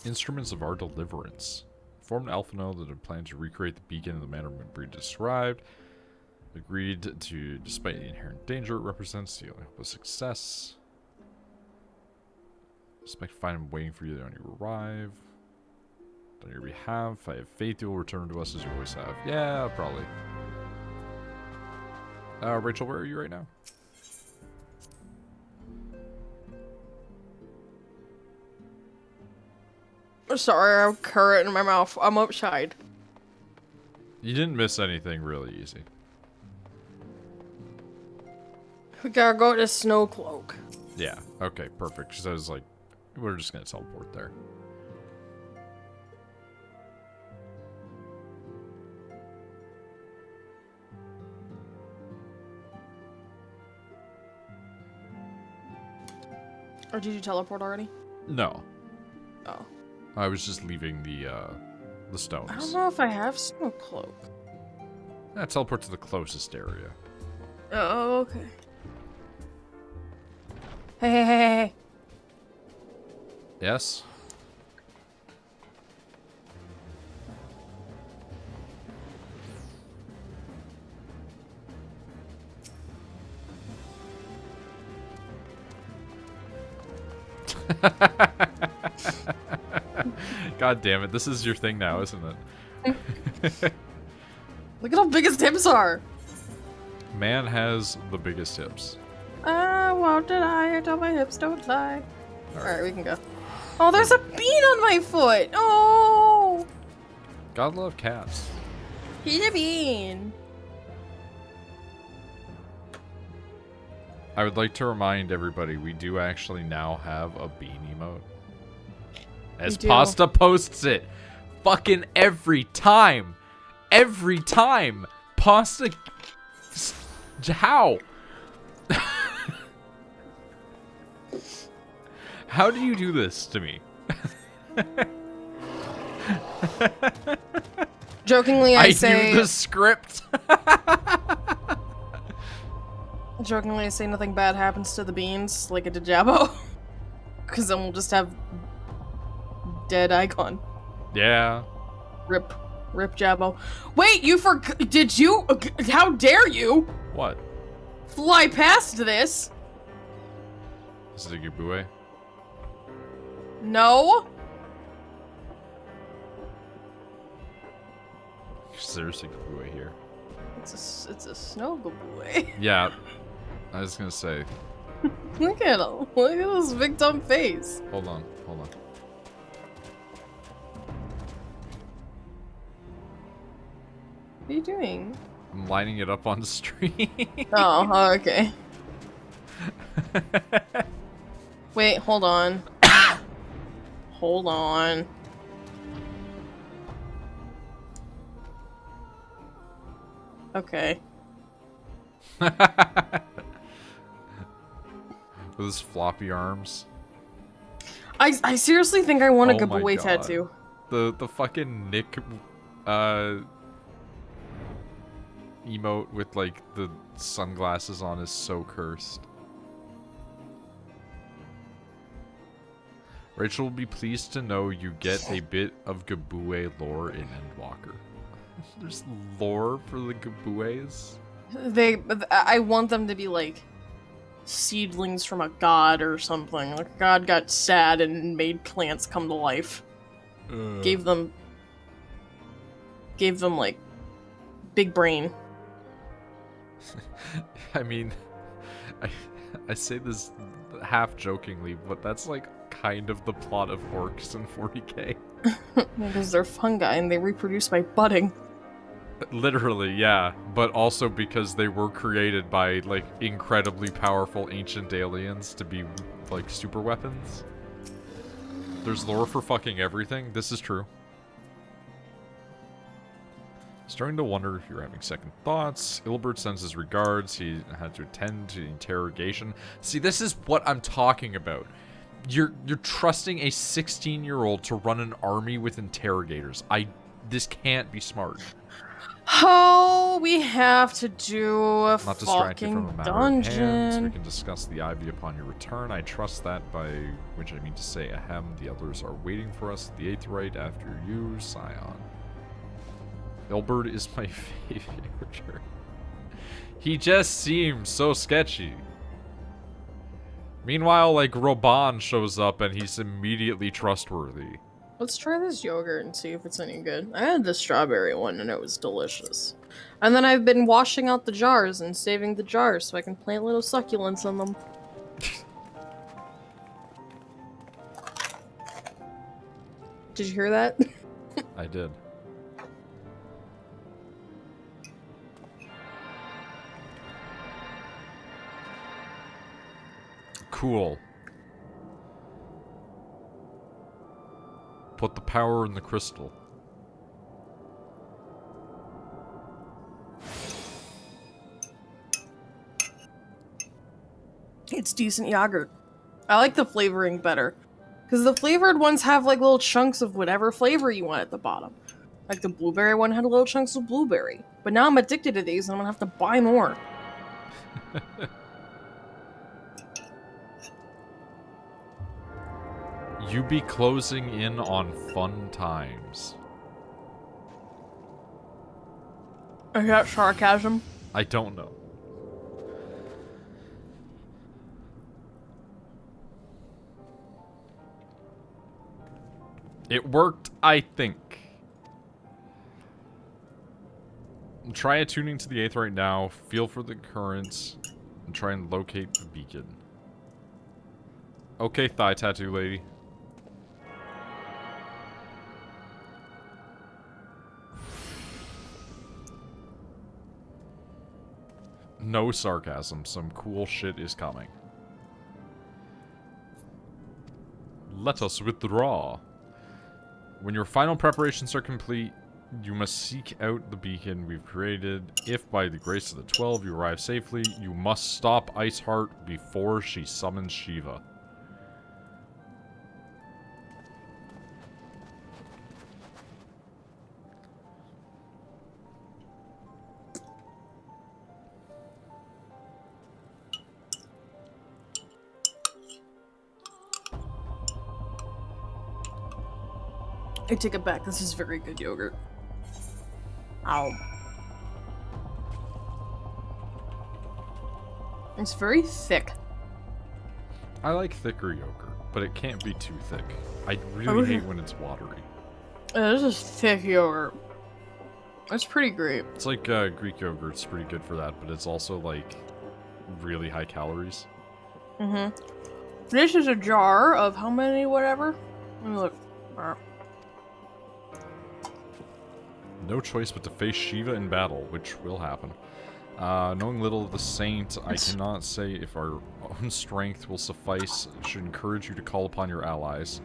Instruments of our deliverance. Informed Alpha know that it planned to recreate the beacon in the manner Moonbreeder described. Agreed to, despite the inherent danger it represents, the only hope of success. Expect to find him waiting for you when you arrive. On your behalf, I have faith you will return to us as you always have. Yeah, probably. Rachel, where are you right now? Sorry, I have carrot in my mouth. I'm outside. You didn't miss anything really easy. We gotta go to Snowcloak. Yeah, okay, perfect. Because I was like, we're just gonna teleport there. Or did you teleport already? No. Oh. I was just leaving the stones. I don't know if I have Snowcloak. Yeah, teleport to the closest area. Oh, okay. Hey. Yes? God damn it, this is your thing now, isn't it? Look at how big his hips are! Man has the biggest hips. I won't deny it, my hips don't lie. Alright, we can go. Oh, there's a bean on my foot! Oh! God love cats. He's a bean! I would like to remind everybody, we do actually now have a bean emote. As Pasta posts it. Fucking every time. Every time. Pasta... How? How do you do this to me? Jokingly, I say... do the script. Jokingly, I say nothing bad happens to the beans, like it did Jabbo. Because then we'll just have... dead icon. Yeah. Rip Jabbo. Wait, you did you? How dare you? What? Fly past this? Is it a Gabue? No. Seriously, Gabue here. It's a snow Gabue. Yeah. I was gonna say. Look at him. Look at his big dumb face. Hold on. What are you doing? I'm lining it up on the stream. Oh, okay. Wait, hold on. Hold on. Okay. With his floppy arms. I seriously think I want a Oh my Gabue God. tattoo. The fucking Nick emote with like the sunglasses on is so cursed. Rachel will be pleased to know you get a bit of Gabue lore in Endwalker. There's lore for the Gabues? I want them to be like seedlings from a god or something. Like a god got sad and made plants come to life. Gave them like big brain. I mean, I say this half jokingly, but that's like kind of the plot of orcs in 40k. Because they're fungi and they reproduce by budding. Literally, yeah. But also because they were created by, like, incredibly powerful ancient aliens to be, like, super weapons. There's lore for fucking everything. This is true. Starting to wonder if you're having second thoughts. Ilbert sends his regards. He had to attend to the interrogation. See, this is what I'm talking about. You're trusting a 16-year-old to run an army with interrogators. This can't be smart. Oh, we have to do a Not distract you from fucking a matter at hand. dungeon. We can discuss the Ivy upon your return. I trust that, by which I mean to say, ahem, the others are waiting for us at the Aetheryte after you, Scion. Ilbert is my favorite. He just seems so sketchy. Meanwhile, like, Roban shows up and he's immediately trustworthy. Let's try this yogurt and see if it's any good. I had the strawberry one and it was delicious. And then I've been washing out the jars and saving the jars so I can plant little succulents in them. Did you hear that? I did. Cool. Put the power in the crystal. It's decent yogurt. I like the flavoring better. Because the flavored ones have like little chunks of whatever flavor you want at the bottom. Like the blueberry one had little chunks of blueberry. But now I'm addicted to these and I'm gonna have to buy more. You be closing in on fun times. Is that sarcasm? I don't know. It worked, I think. Try attuning to the 8th right now. Feel for the currents. And try and locate the beacon. Okay, thigh tattoo lady. No sarcasm. Some cool shit is coming. Let us withdraw. When your final preparations are complete, you must seek out the beacon we've created. If by the grace of the 12 you arrive safely, you must stop Iceheart before she summons Shiva. I take it back. This is very good yogurt. Ow. It's very thick. I like thicker yogurt, but it can't be too thick. I really hate when it's watery. This is thick yogurt. It's pretty great. It's like Greek yogurt's pretty good for that, but it's also like really high calories. Mm-hmm. This is a jar of how many whatever? Let me look. No choice but to face Shiva in battle, which will happen. Knowing little of the saint, I cannot say if our own strength will suffice. Should encourage you to call upon your allies.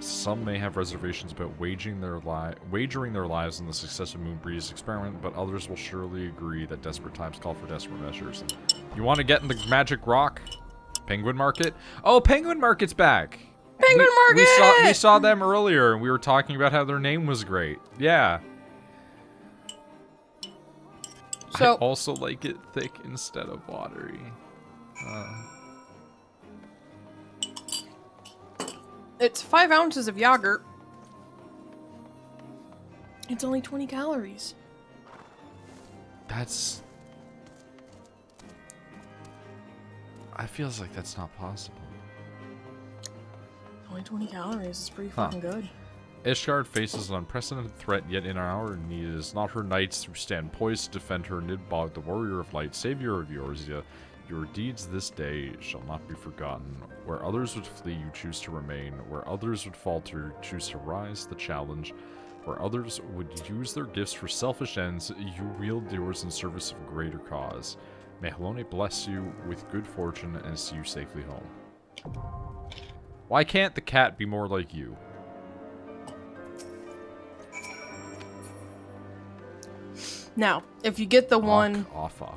Some may have reservations about wagering their lives on the success of Moonbreeder's experiment, but others will surely agree that desperate times call for desperate measures. You want to get in the magic rock? Penguin Market? Oh, Penguin Market's back! Penguin Market! We saw them earlier, and we were talking about how their name was great. Yeah. So, I also like it thick instead of watery. It's 5 ounces of yogurt. It's only 20 calories. That's... I feels like that's not possible. Only 20 calories. It's pretty fucking good. Ishgard faces an unprecedented threat, yet in our hour of need, it is not her knights who stand poised to defend her. Nidbogg, the warrior of light, savior of Eorzea, your deeds this day shall not be forgotten. Where others would flee, you choose to remain. Where others would falter, you choose to rise the challenge. Where others would use their gifts for selfish ends, you wield yours in service of a greater cause. May Halone bless you with good fortune and see you safely home. Why can't the cat be more like you? Now, if you get the one... Offa.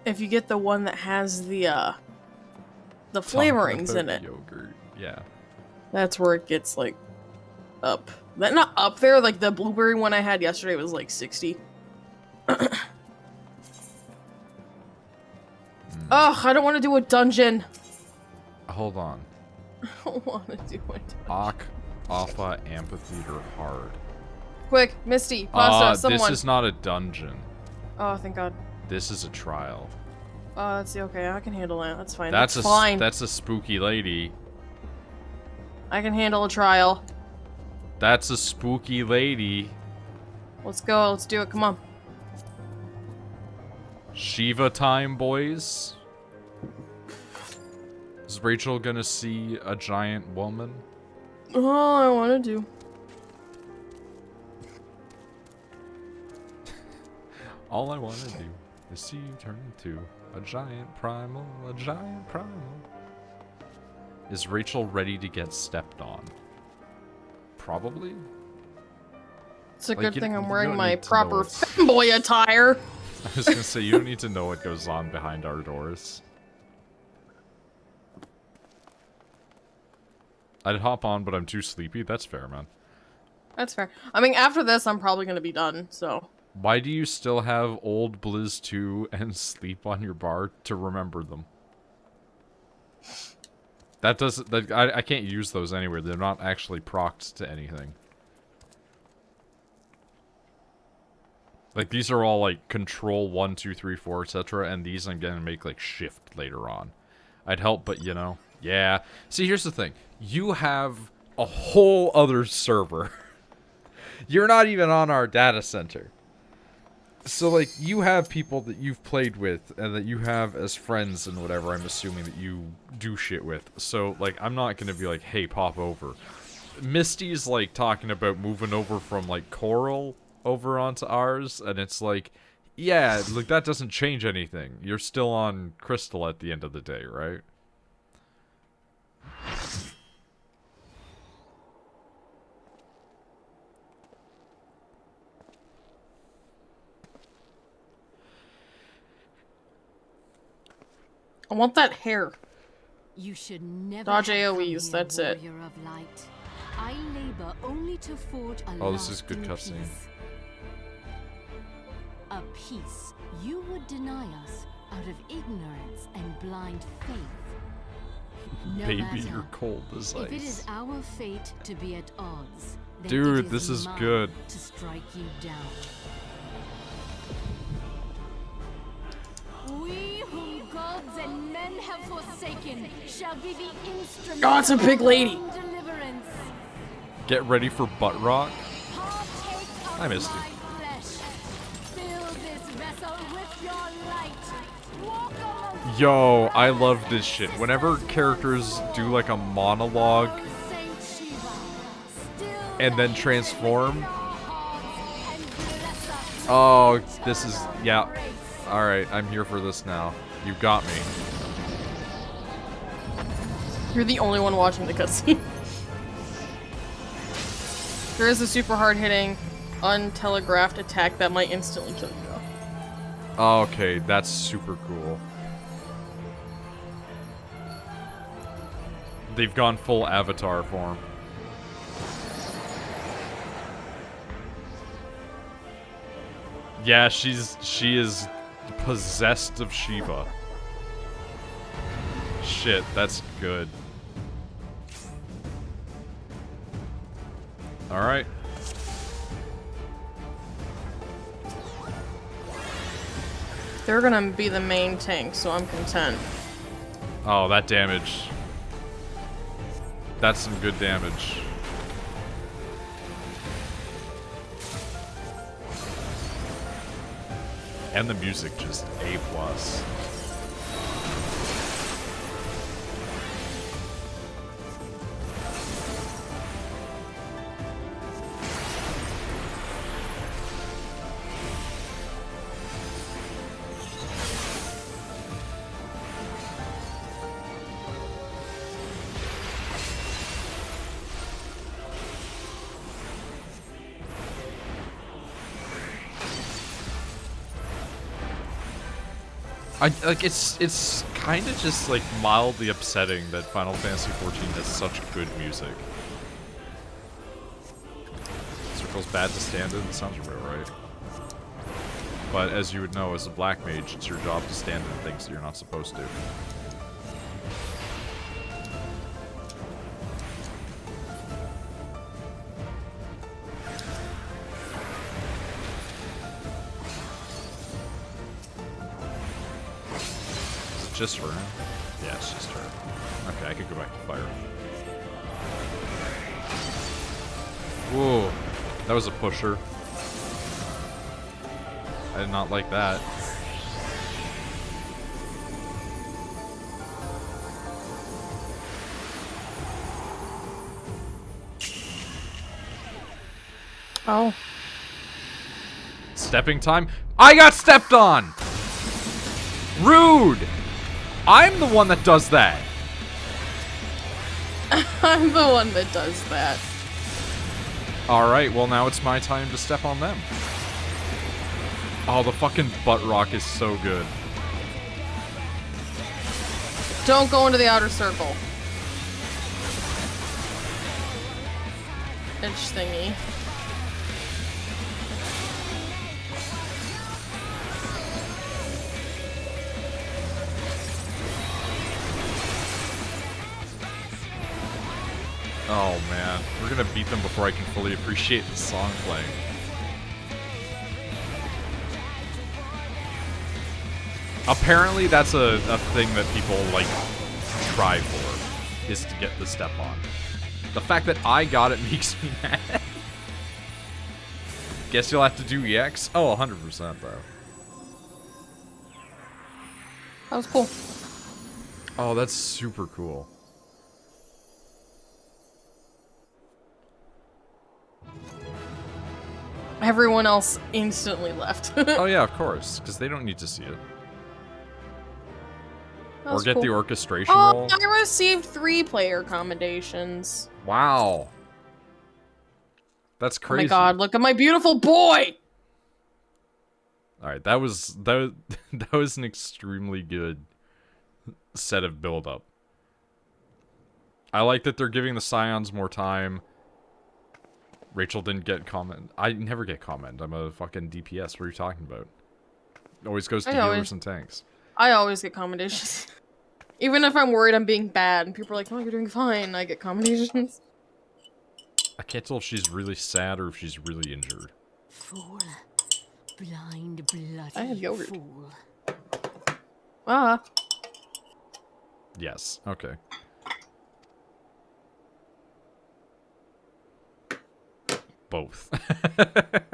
If you get the one that has the flavorings in it. Yogurt, yeah. That's where it gets, like, up. Not up there, like the blueberry one I had yesterday was, like, 60. Ugh, I don't want to do a dungeon. Hold on. I don't want to do it. Offa Amphitheater Hard. Quick, Misty, pasta, someone. This is not a dungeon. Oh, thank God. This is a trial. Oh, that's okay. I can handle that. That's fine. That's fine. That's a spooky lady. I can handle a trial. That's a spooky lady. Let's go. Let's do it. Come on. Shiva time, boys. Is Rachel gonna see a giant woman? Oh, I wanted to. All I want to do is see you turn into a giant primal, a giant primal. Is Rachel ready to get stepped on? Probably. It's a Like, good you thing don't- I'm you wearing don't my need to know proper what's- femboy attire. I was gonna say, you don't need to know what goes on behind our doors. I'd hop on, but I'm too sleepy. That's fair, man. That's fair. I mean, after this, I'm probably gonna be done, so. Why do you still have old Blizz 2 and Sleep on your bar to remember them? That doesn't... I can't use those anywhere. They're not actually procced to anything. Like, these are all, like, control 1, 2, 3, 4, etc. And these I'm gonna make, like, shift later on. I'd help, but, you know. Yeah. See, here's the thing. You have a whole other server. You're not even on our data center. So, like, you have people that you've played with and that you have as friends and whatever, I'm assuming that you do shit with. So, like, I'm not gonna be like, hey, pop over. Misty's, like, talking about moving over from, like, Coral over onto ours, and it's like, yeah, like, that doesn't change anything. You're still on Crystal at the end of the day, right? I want that hair. You should never Dodge have come AoEs, here, that's it. warrior of light. I labor only to forge a Oh, this is good lasting cutscene. peace. A peace you would deny us out of ignorance and blind faith. No Baby, matter. you're cold as If it is ice. our fate to be at odds, then Dude, it this is mine good. to strike you down. We whom gods and men have forsaken shall be the instrument Oh, it's a big lady. of deliverance. Get ready for butt rock. I missed you. Fill this vessel with your light. Walk among Yo, I love this shit. Whenever characters do like a monologue and then transform. Oh, this is, yeah. Alright, I'm here for this now. You got me. You're the only one watching the cutscene. There is a super hard-hitting, untelegraphed attack that might instantly kill you, though. Oh, okay, that's super cool. They've gone full Avatar form. Yeah, she is possessed of Shiva. Shit, that's good. Alright. They're gonna be the main tank, so I'm content. Oh, that damage. That's some good damage. And the music just A+. Like, it's kind of just, like, mildly upsetting that Final Fantasy XIV has such good music. Circle's bad to stand in? Sounds about right. But as you would know, as a black mage, it's your job to stand in things that you're not supposed to. Just for him? Yeah, it's just her. Okay, I could go back to fire. Whoa, that was a pusher. I did not like that. Oh. Stepping time. I got stepped on! Rude! I'm the one that does that. I'm the one that does that. Alright, well now it's my time to step on them. Oh, the fucking butt rock is so good. Don't go into the outer circle. Inch thingy. Oh man, we're gonna beat them before I can fully appreciate the song playing. Apparently that's a thing that people, like, try for, is to get the step on. The fact that I got it makes me mad. Guess you'll have to do EX? Oh, 100% though. That was cool. Oh, that's super cool. Everyone else instantly left. Oh yeah, of course, because they don't need to see it. That Or was get cool. the orchestration Oh, roll. I received 3 player commendations. Wow. That's crazy. Oh my god, look at my beautiful boy! Alright, that was that was an extremely good set of build-up. I like that they're giving the Scions more time. Rachel didn't get comment. I never get comment. I'm a fucking DPS. What are you talking about? It always goes to healers and tanks. I always get commendations. Even if I'm worried I'm being bad and people are like, oh, you're doing fine, I get commendations. I can't tell if she's really sad or if she's really injured. Fool. Blind, bloody I have yogurt. fool. Ah. Yes. Okay. Both.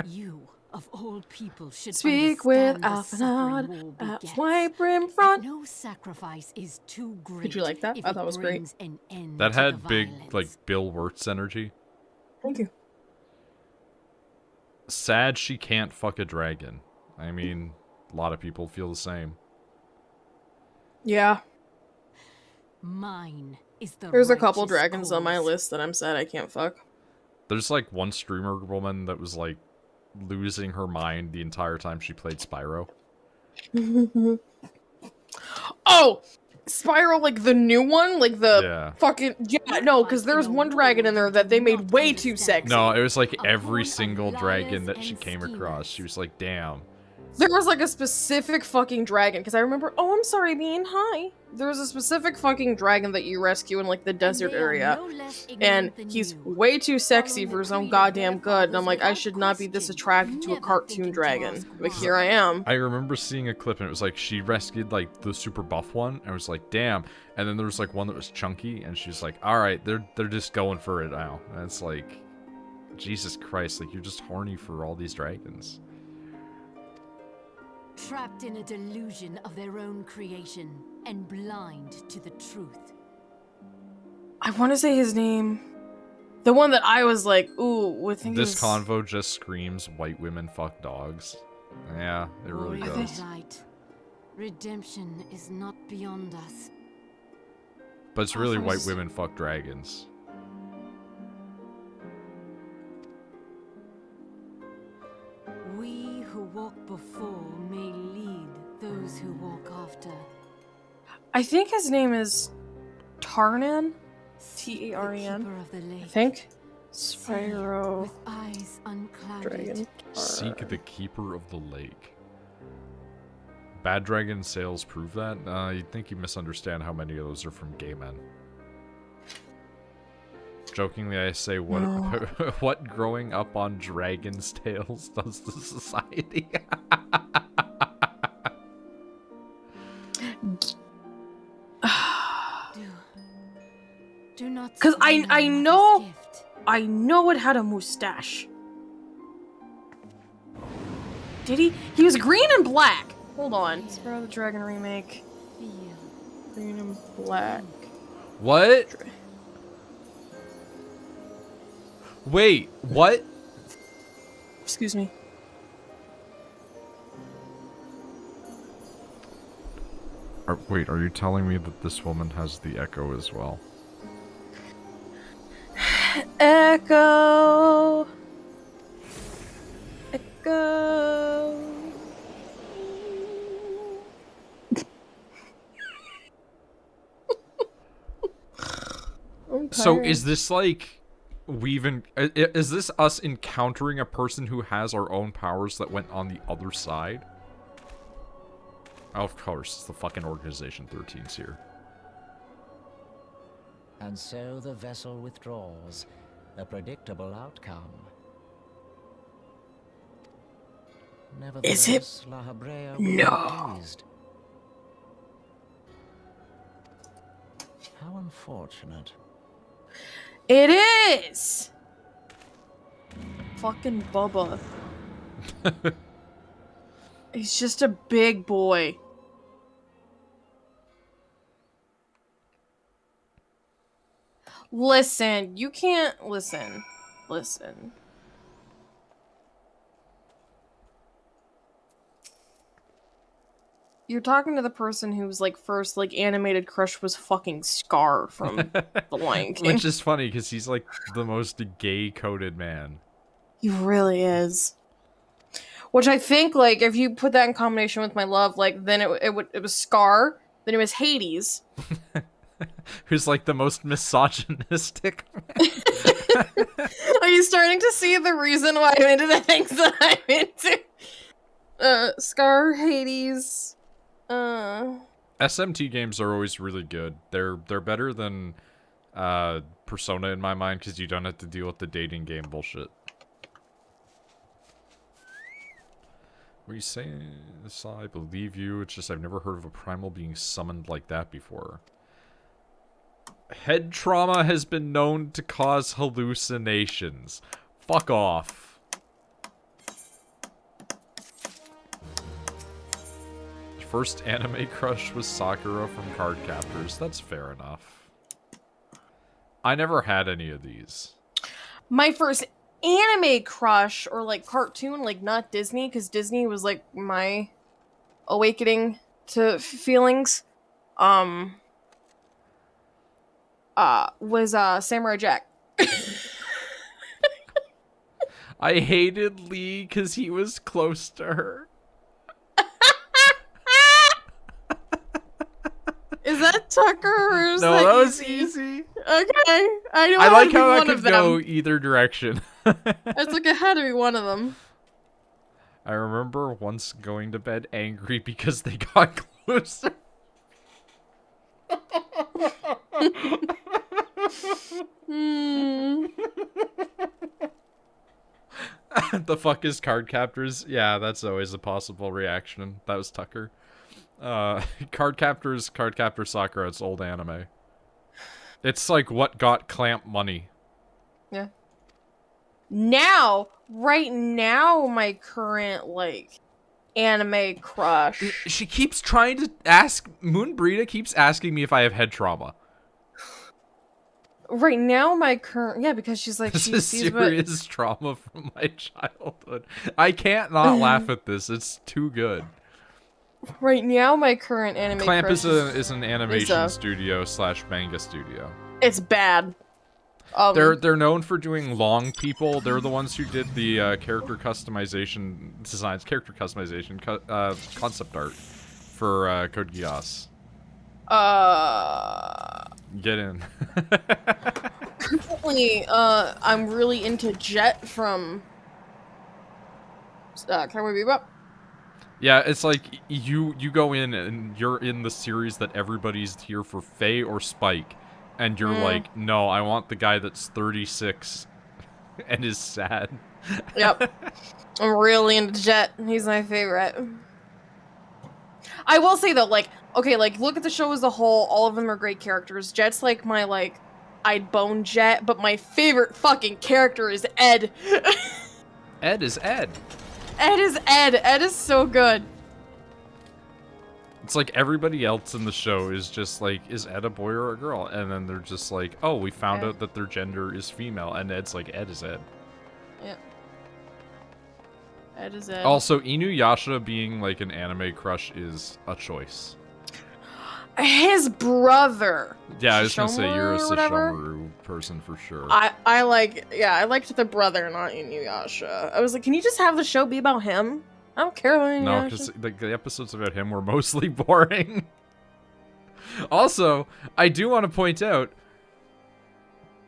You, of all people, should Speak with understand the Alphanod suffering war at begets. White Brim Front. No sacrifice is too great. Did you like that? if I thought it was great. brings an end That to the had big, violence. like, Bill Wirtz energy. Thank you. Sad she can't fuck a dragon. I mean, a lot of people feel the same. Yeah. Mine is the There's a couple righteous dragons on my cause. list that I'm sad I can't fuck. There's, like, one streamer woman that was, like, losing her mind the entire time she played Spyro. Oh! Spyro, like the new one? Like the Yeah. fucking... Yeah, no, because there's one dragon in there that they made way too sexy. No, it was, like, every single dragon that she came across. She was like, damn. There was like a specific fucking dragon, because I remember, oh, I'm sorry, Bean, hi. There was a specific fucking dragon that you rescue in like the desert area, and he's way too sexy for his own goddamn good, and I'm like, I should not be this attracted to a cartoon dragon, but here I am. I remember seeing a clip and it was like, she rescued like the super buff one, and I was like, damn. And then there was like one that was chunky, and she's like, alright, they're just going for it now. And it's like, Jesus Christ, like, you're just horny for all these dragons. Trapped in a delusion of their own creation and blind to the truth. I want to say his name. The one that I was like, ooh, I think This it was... convo just screams white women fuck dogs. Yeah, it really Warrior does. is right. Redemption is not beyond us. But it's really white women fuck dragons. We who walk before may lead those who walk after. I think his name is Tarnan? T-A-R-E-N? I think. Spyro. With eyes unclouded. Dragon. Seek the keeper of the lake. Bad dragon sales prove that? You'd think you misunderstand how many of those are from gay men. Jokingly, I say, what No. what growing up on Dragon's Tales does to society? Do not. Because I spoil know... this gift. I know it had a mustache. Did he? He was green and black. Hold on. Spyro the Dragon remake. Green and black. What? Wait, what? Excuse me. Wait, are you telling me that this woman has the echo as well? Echo. Echo. So is this like is this us encountering a person who has our own powers that went on the other side? Oh, of course, it's the fucking Organization 13's here. And so the vessel withdraws. A predictable outcome. Is it? Nevertheless, La Habrea will No. be pleased. How unfortunate. It is! Fucking Bubba. He's just a big boy. Listen, you can't listen. Listen. You're talking to the person whose like first like animated crush was fucking Scar from The Lion King. Which is funny because he's like the most gay-coded man. He really is. Which I think like if you put that in combination with my love, like then it was Scar, then it was Hades. Who's like the most misogynistic. Are you starting to see the reason why I'm into the things that I'm into? Scar, Hades, SMT games are always really good. They're better than Persona in my mind because you don't have to deal with the dating game bullshit. What are you saying? I believe you. It's just I've never heard of a primal being summoned like that before. Head trauma has been known to cause hallucinations. Fuck off. First anime crush was Sakura from Card Captors. That's fair enough. I never had any of these. My first anime crush, or like cartoon, like not Disney, because Disney was like my awakening to feelings, was Samurai Jack. I hated Lee because he was close to her. Is that Tucker or is No, that was easy. Okay, I like how that could go either direction. It's like it had to be one of them. I remember once going to bed angry because they got closer. The fuck is Card Captors? Yeah, that's always a possible reaction. That was Tucker. Card Captor Sakura, it's old anime. It's like what got Clamp money. Yeah. Now, right now, my current, like, anime crush. She keeps trying to ask, Moonbreeder keeps asking me if I have head trauma. Right now, my current, yeah, because she's like, This she is sees serious trauma from my childhood. I can't not laugh at this. It's too good. Right now, my current anime Clamp crush is an animation studio / manga studio. It's bad. They're known for doing long people. They're the ones who did the character customization designs, concept art for Code Geass. Get in. Currently, I'm really into Jet from Cowboy Bebop. Yeah, it's like you go in and you're in the series that everybody's here for Faye or Spike, and you're like, no, I want the guy that's 36 and is sad. Yep. I'm really into Jet. He's my favorite. I will say though, like, okay, like, look at the show as a whole. All of them are great characters. Jet's like my, like, I'd bone Jet, but my favorite fucking character is Ed. Ed is Ed. Ed is Ed. Ed is so good. It's like everybody else in the show is just like, is Ed a boy or a girl? And then they're just like, oh, we found out that their gender is female. And Ed's like, Ed is Ed. Yeah. Ed is Ed. Also, Inuyasha being like an anime crush is a choice. His brother. Yeah, I was gonna say you're a Sesshomaru or whatever? Sesshomaru person for sure. I liked the brother, not Inuyasha. I was like, can you just have the show be about him? I don't care about Inuyasha. No, because the episodes about him were mostly boring. Also, I do want to point out,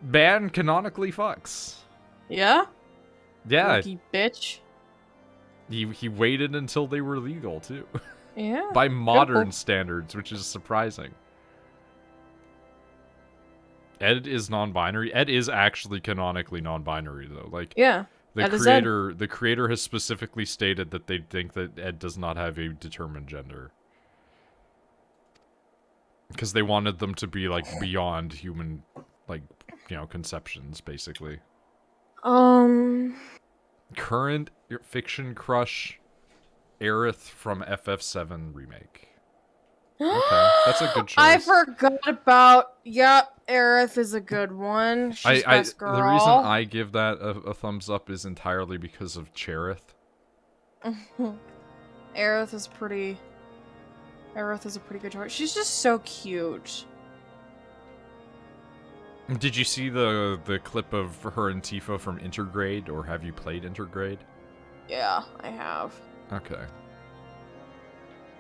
Ban canonically fucks. Yeah? Yeah. Lucky bitch. He waited until they were legal too. Yeah. By modern standards, which is surprising. Ed is non-binary. Ed is actually canonically non-binary though. Like, yeah. The creator has specifically stated that they think that Ed does not have a determined gender. Because they wanted them to be like beyond human, like, you know, conceptions basically. Current fiction crush, Aerith from FF7 remake. Okay, that's a good choice. I forgot about. Yep, Aerith is a good one. She's best girl. The reason I give that a thumbs up is entirely because of Cherith. Aerith is pretty. Aerith is a pretty good choice. She's just so cute. Did you see the clip of her and Tifa from Intergrade, or have you played Intergrade? Yeah, I have. Okay.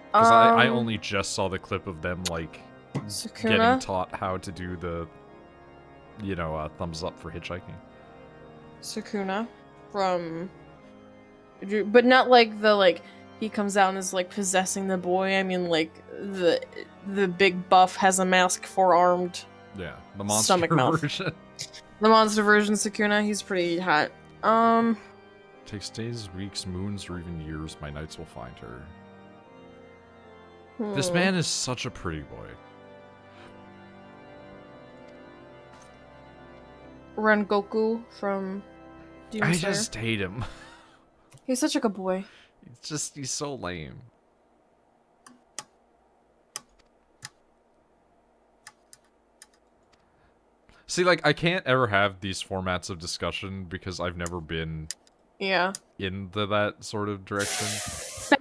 Because I only just saw the clip of them, like, Sukuna? getting taught how to do the, you know, thumbs up for hitchhiking. Sukuna from... But not like the, like, he comes out and is, like, possessing the boy. I mean, like, the big buff has a mask four-armed... Yeah, the monster stomach mouth. version. The monster version Sukuna, he's pretty hot. Takes days, weeks, moons, or even years, my knights will find her. This man is such a pretty boy. Rengoku from Demon Slayer. I just hate him. He's such a good boy. He's so lame. See, like, I can't ever have these formats of discussion because I've never been into that sort of direction.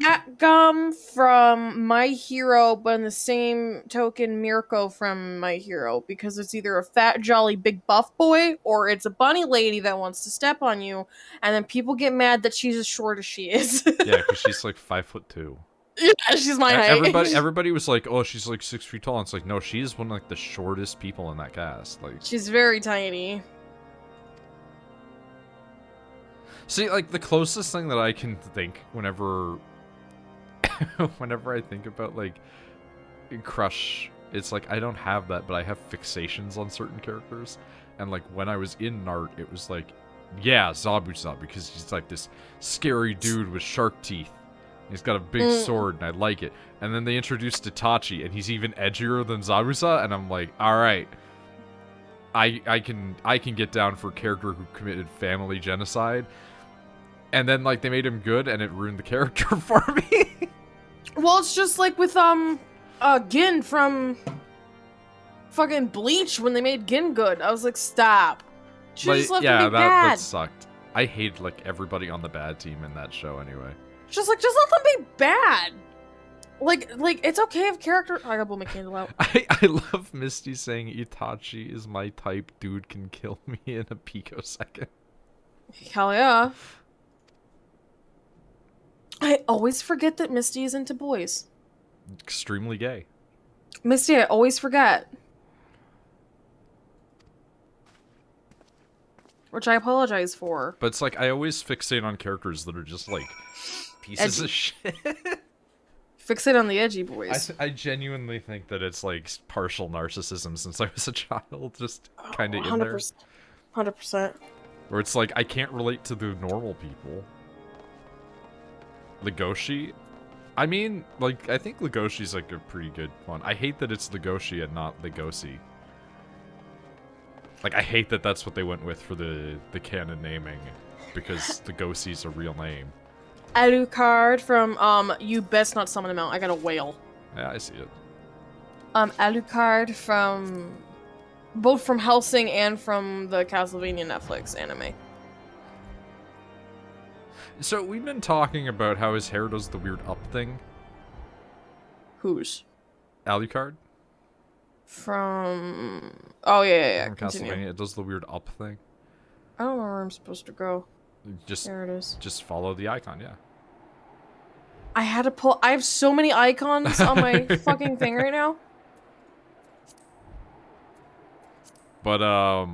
Fat Gum from My Hero, but in the same token, Mirko from My Hero, because it's either a fat, jolly, big buff boy, or it's a bunny lady that wants to step on you, and then people get mad that she's as short as she is. Yeah, because she's like 5'2". Yeah, she's my height. Everybody was like, "Oh, she's like 6 feet tall." And it's like, no, she's one of like the shortest people in that cast. Like, she's very tiny. See, like the closest thing that I can think whenever I think about like crush, it's like I don't have that, but I have fixations on certain characters. And like when I was in Nart, it was like, yeah, Zabuza, because he's like this scary dude with shark teeth. He's got a big sword, and I like it. And then they introduced Itachi, and he's even edgier than Zabuza, and I'm like, all right, I can get down for a character who committed family genocide. And then like they made him good, and it ruined the character for me. Well, it's just like with Gin from fucking Bleach when they made Gin good. I was like, stop. Just let him be bad. That sucked. I hated like everybody on the bad team in that show anyway. Just let them be bad. Like it's okay if character. I gotta blow my candle out. I love Misty saying Itachi is my type. Dude can kill me in a picosecond. Hell yeah. I always forget that Misty is into boys. Extremely gay. Misty, I always forget. Which I apologize for. But it's like I always fixate on characters that are just like pieces of shit. Fixate on the edgy boys. I genuinely think that it's like partial narcissism since I was a child, just kind of in there. 100%. Where it's like I can't relate to the normal people. Legoshi? I mean, like, I think Legoshi's like a pretty good one. I hate that it's Legoshi and not Legosi. Like, I hate that that's what they went with for the canon naming, because Legosi's a real name. Alucard from, You Best Not Summon Him Out. I got a whale. Yeah, I see it. Alucard from... both from Hellsing and from the Castlevania Netflix anime. So we've been talking about how his hair does the weird up thing. Whose? Alucard? From... Oh, yeah. From Continue. Castlevania, it does the weird up thing. I don't know where I'm supposed to go. There it is. Just follow the icon, yeah. I had to pull... I have so many icons on my fucking thing right now. But, I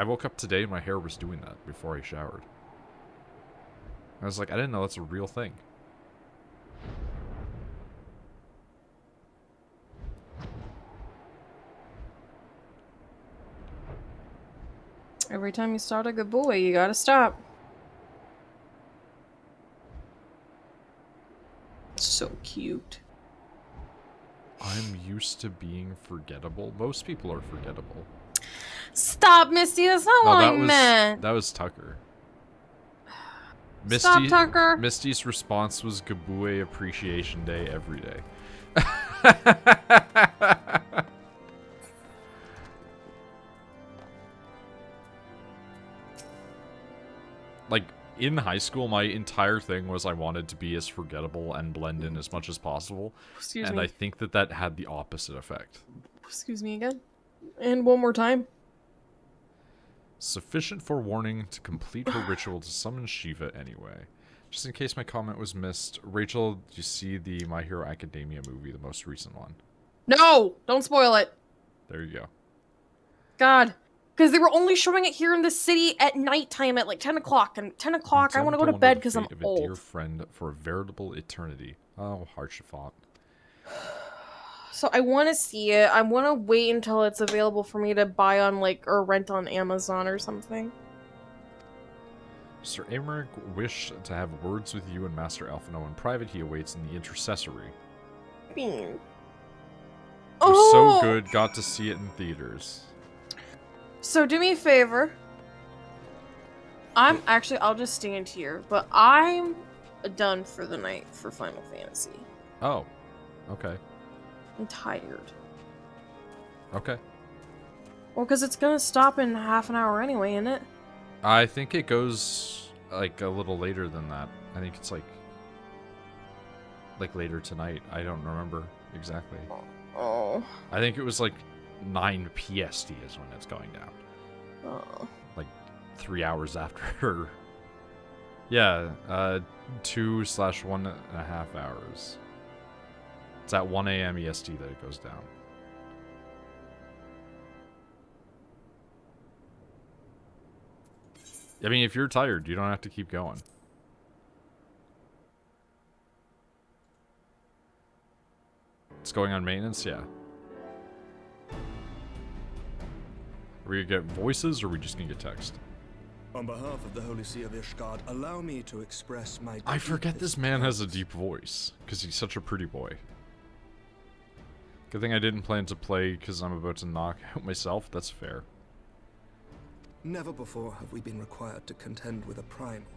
woke up today and my hair was doing that before I showered. I was like, I didn't know that's a real thing. Every time you start a good boy, you gotta stop. So cute. I'm used to being forgettable. Most people are forgettable. Stop, Misty. That's not what I meant. That was Tucker. Stop, Tucker. Misty's response was Gabue Appreciation Day every day. Like, in high school, my entire thing was I wanted to be as forgettable and blend in as much as possible. Excuse and me. I think that had the opposite effect. Excuse me again. And one more time. Sufficient forewarning to complete her ritual to summon Shiva anyway. Just in case my comment was missed, Rachel, did you see the My Hero Academia movie, the most recent one? No! Don't spoil it. There you go. God. Because they were only showing it here in the city at nighttime at like 10 o'clock. And 10 o'clock, I want to go to bed because I'm of a old. Dear friend for a veritable eternity. Oh, Harshafont. So I want to see it. I want to wait until it's available for me to buy on like, or rent on Amazon or something. Sir Aymeric wished to have words with you and Master Alphino in private. He awaits in the intercessory. Bean. It was so good, got to see it in theaters. So do me a favor. I'll just stand here, but I'm done for the night for Final Fantasy. Oh, okay. I'm tired. Okay. Well, because it's gonna stop in half an hour anyway, isn't it? I think it goes, like, a little later than that. I think it's, like later tonight. I don't remember exactly. Oh. I think it was, like, 9 PST is when it's going down. Oh. Like, 3 hours after. Yeah, 2/1.5 hours. It's at 1 a.m. EST that it goes down. I mean, if you're tired, you don't have to keep going. It's going on maintenance? Yeah. Are we gonna get voices, or are we just gonna get text? On behalf of the Holy See of Ishgard, allow me to express my... I forget this man has a deep voice, because he's such a pretty boy. Good thing I didn't plan to play, because I'm about to knock out myself. That's fair. Never before have we been required to contend with a Primal.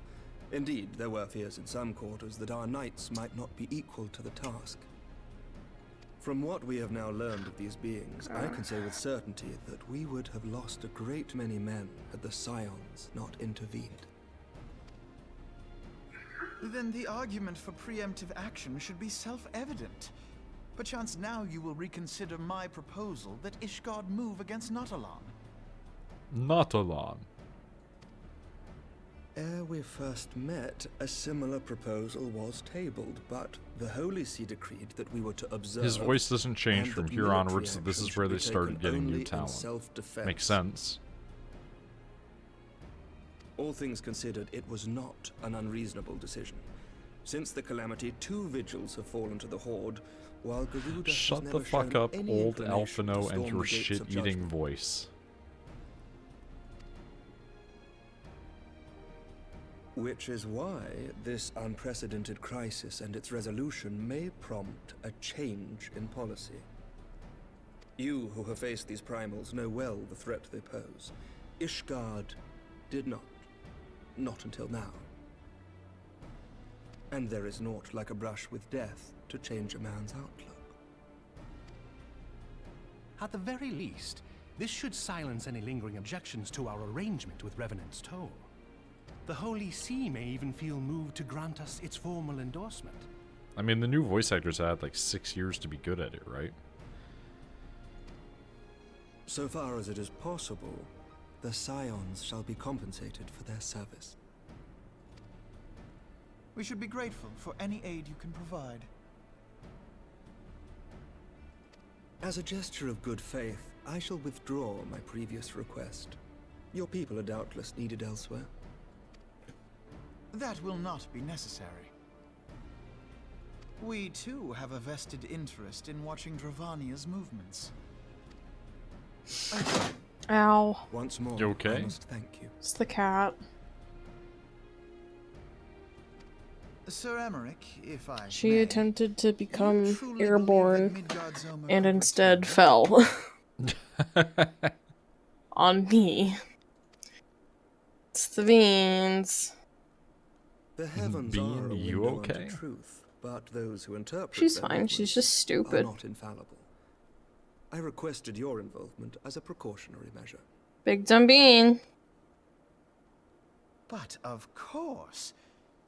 Indeed, there were fears in some quarters that our knights might not be equal to the task. From what we have now learned of these beings, I can say with certainty that we would have lost a great many men had the Scions not intervened. Then the argument for preemptive action should be self-evident. Perchance now you will reconsider my proposal that Ishgard move against Nautilon. Nautilon. Ere we first met, a similar proposal was tabled, but the Holy See decreed that we were to observe... His voice doesn't change and from that here onwards, so military this is action where should they be started taken getting new only in talent. self-defense. Makes sense. All things considered, it was not an unreasonable decision. Since the calamity, 2 vigils have fallen to the Horde, while Garuda has Shut the never fuck shown up, any old inclination to Alphino, storm and your the gates of shit-eating judgment. voice. Which is why this unprecedented crisis and its resolution may prompt a change in policy. You who have faced these primals know well the threat they pose. Ishgard did not. Not until now. And there is naught like a brush with death to change a man's outlook. At the very least, this should silence any lingering objections to our arrangement with Revenant's Toll. The Holy See may even feel moved to grant us its formal endorsement. I mean, the new voice actors had like 6 years to be good at it, right? So far as it is possible, the Scions shall be compensated for their service. We should be grateful for any aid you can provide. As a gesture of good faith, I shall withdraw my previous request. Your people are doubtless needed elsewhere. That will not be necessary. We too have a vested interest in watching Dravania's movements. Ow. Once more, You okay? I must thank you. It's the cat. Sir Emmerich, if I She may, attempted to become truly airborne believe that Midgard's Oma and could instead return? fell. On me. It's the beans. The heavens Bean, are a you window okay? unto truth, but those who interpret She's them fine, she's outwards just stupid. are not infallible. I requested your involvement as a precautionary measure. Big dumb bean. But of course,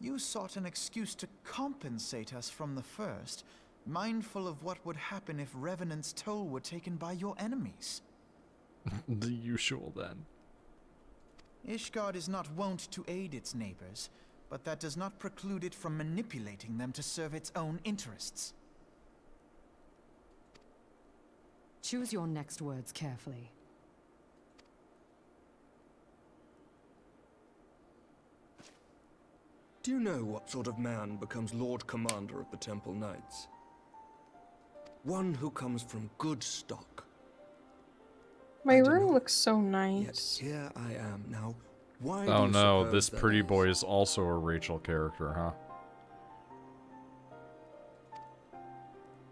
you sought an excuse to compensate us from the first, mindful of what would happen if Revenant's toll were taken by your enemies. The usual, then. Ishgard is not wont to aid its neighbors, but that does not preclude it from manipulating them to serve its own interests. Choose your next words carefully. Do you know what sort of man becomes Lord Commander of the Temple Knights? One who comes from good stock. My room looks so nice. Yet here I am now. Why Oh do you no, suppose this that pretty boy is also a Rachel character, huh?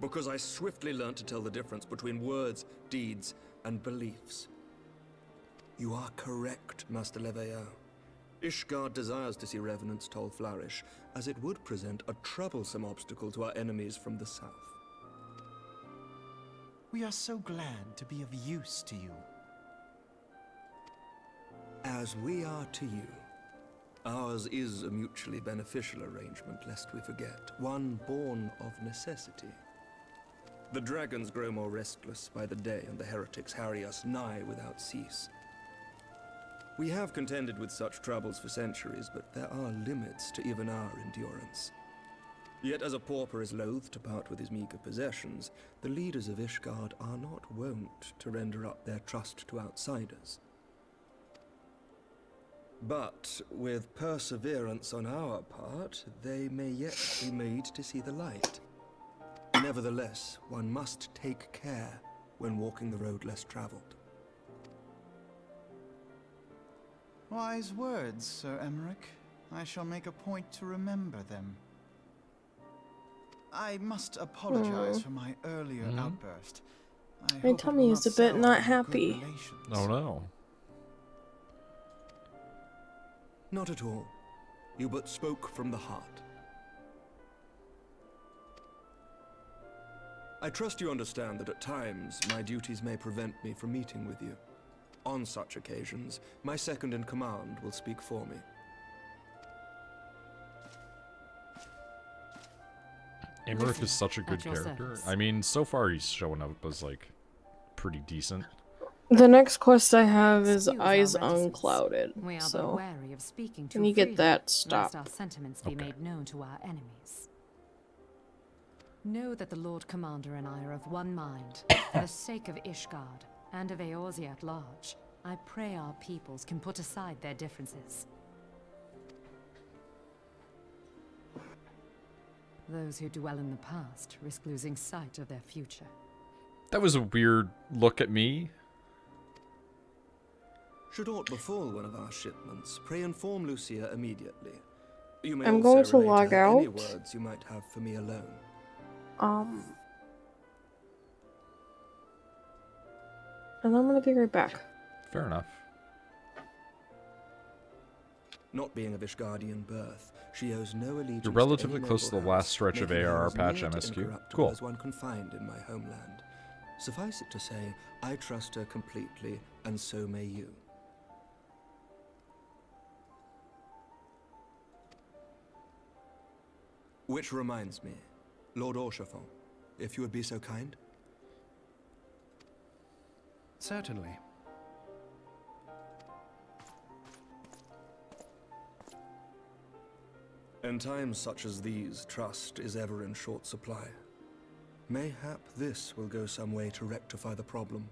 Because I swiftly learned to tell the difference between words, deeds, and beliefs. You are correct, Master Leveilleur. Ishgard desires to see Revenant's toll flourish, as it would present a troublesome obstacle to our enemies from the south. We are so glad to be of use to you. As we are to you. Ours is a mutually beneficial arrangement, lest we forget, one born of necessity. The dragons grow more restless by the day, and the heretics harry us nigh without cease. We have contended with such troubles for centuries, but there are limits to even our endurance. Yet as a pauper is loath to part with his meager possessions, the leaders of Ishgard are not wont to render up their trust to outsiders. But with perseverance on our part, they may yet be made to see the light. Nevertheless, one must take care when walking the road less traveled. Wise words, Sir Emmerich. I shall make a point to remember them. I must apologize for my earlier outburst. My tummy is a bit not happy. Oh no. Not at all. You but spoke from the heart. I trust you understand that at times my duties may prevent me from meeting with you. On such occasions, my second in command will speak for me. Emmerich is such a good character. I mean, so far he's showing up as, like, pretty decent. The next quest I have is Eyes Unclouded, We are but so wary of speaking when you get that, stop. lest our sentiments be made known to our enemies. Know that the Lord Commander and I are of one mind. For the sake of Ishgard, and of Eorzea at large, I pray our peoples can put aside their differences. Those who dwell in the past risk losing sight of their future. That was a weird look at me. Should aught befall one of our shipments, pray inform Lucia immediately. You may I'm also going to relay log her any out. words you might have for me alone. And I'm gonna be right back. Fair enough. Not being of Ishgardian birth, she owes no allegiance. You're relatively to any close to the noble last house, stretch of making her ARR as patch near to MSQ. incorruptible Cool. as one can find in my homeland. Suffice it to say, I trust her completely, and so may you. Which reminds me, Lord Orchefort, if you would be so kind. Certainly. In times such as these, trust is ever in short supply. Mayhap this will go some way to rectify the problem.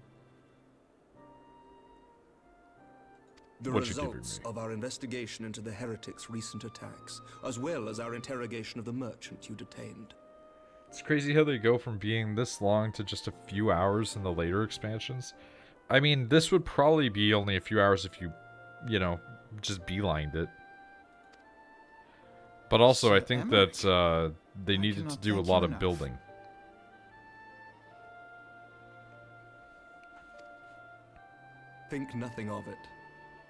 The What you giving results me? of our investigation into the heretics' recent attacks, as well as our interrogation of the merchant you detained. It's crazy how they go from being this long to just a few hours in the later expansions. I mean, this would probably be only a few hours if you know, just beelined it. But also, Sir I think Emmerich, that they needed to cannot do a thank lot you of enough. building. Think nothing of it.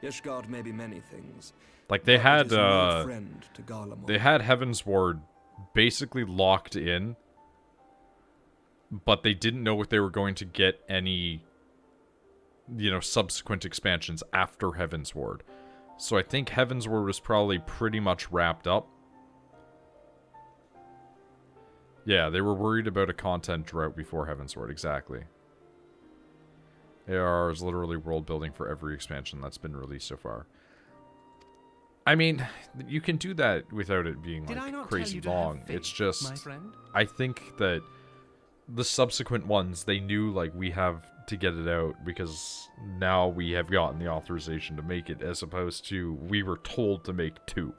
Ishgard may be many things. Like they but had, it is no friend to Garlemald. they had Heaven's Ward basically locked in, but they didn't know if they were going to get any, you know, subsequent expansions after Heaven's Ward. So I think Heaven's Ward was probably pretty much wrapped up. Yeah, they were worried about a content drought before Heaven's Ward, exactly. AR is literally world building for every expansion that's been released so far. I mean, you can do that without it being Did I like not tell crazy you to have long. faith, It's just, my friend? I think that the subsequent ones, they knew like we have to get it out because now we have gotten the authorization to make it, as opposed to we were told to make 2.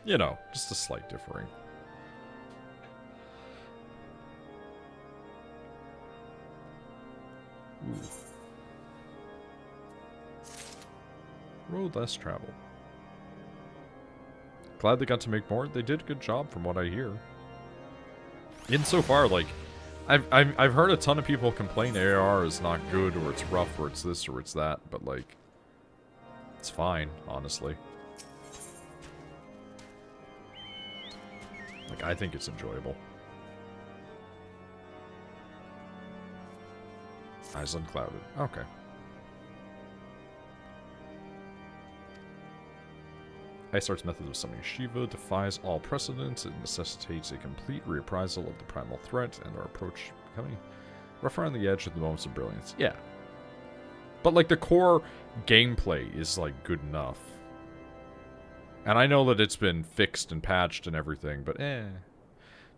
You know, just a slight differing. Ooh. Road less travel. Glad they got to make more. They did a good job from what I hear. Insofar, like, I've heard a ton of people complain AR is not good, or it's rough, or it's this, or it's that, but like, it's fine, honestly. Like, I think it's enjoyable. Eyes unclouded. Okay. Ice Art's method of summoning Shiva defies all precedent. It necessitates a complete reappraisal of the primal threat and our approach becoming rough around the edge at the moments of brilliance. Yeah. But, like, the core gameplay is, like, good enough. And I know that it's been fixed and patched and everything, but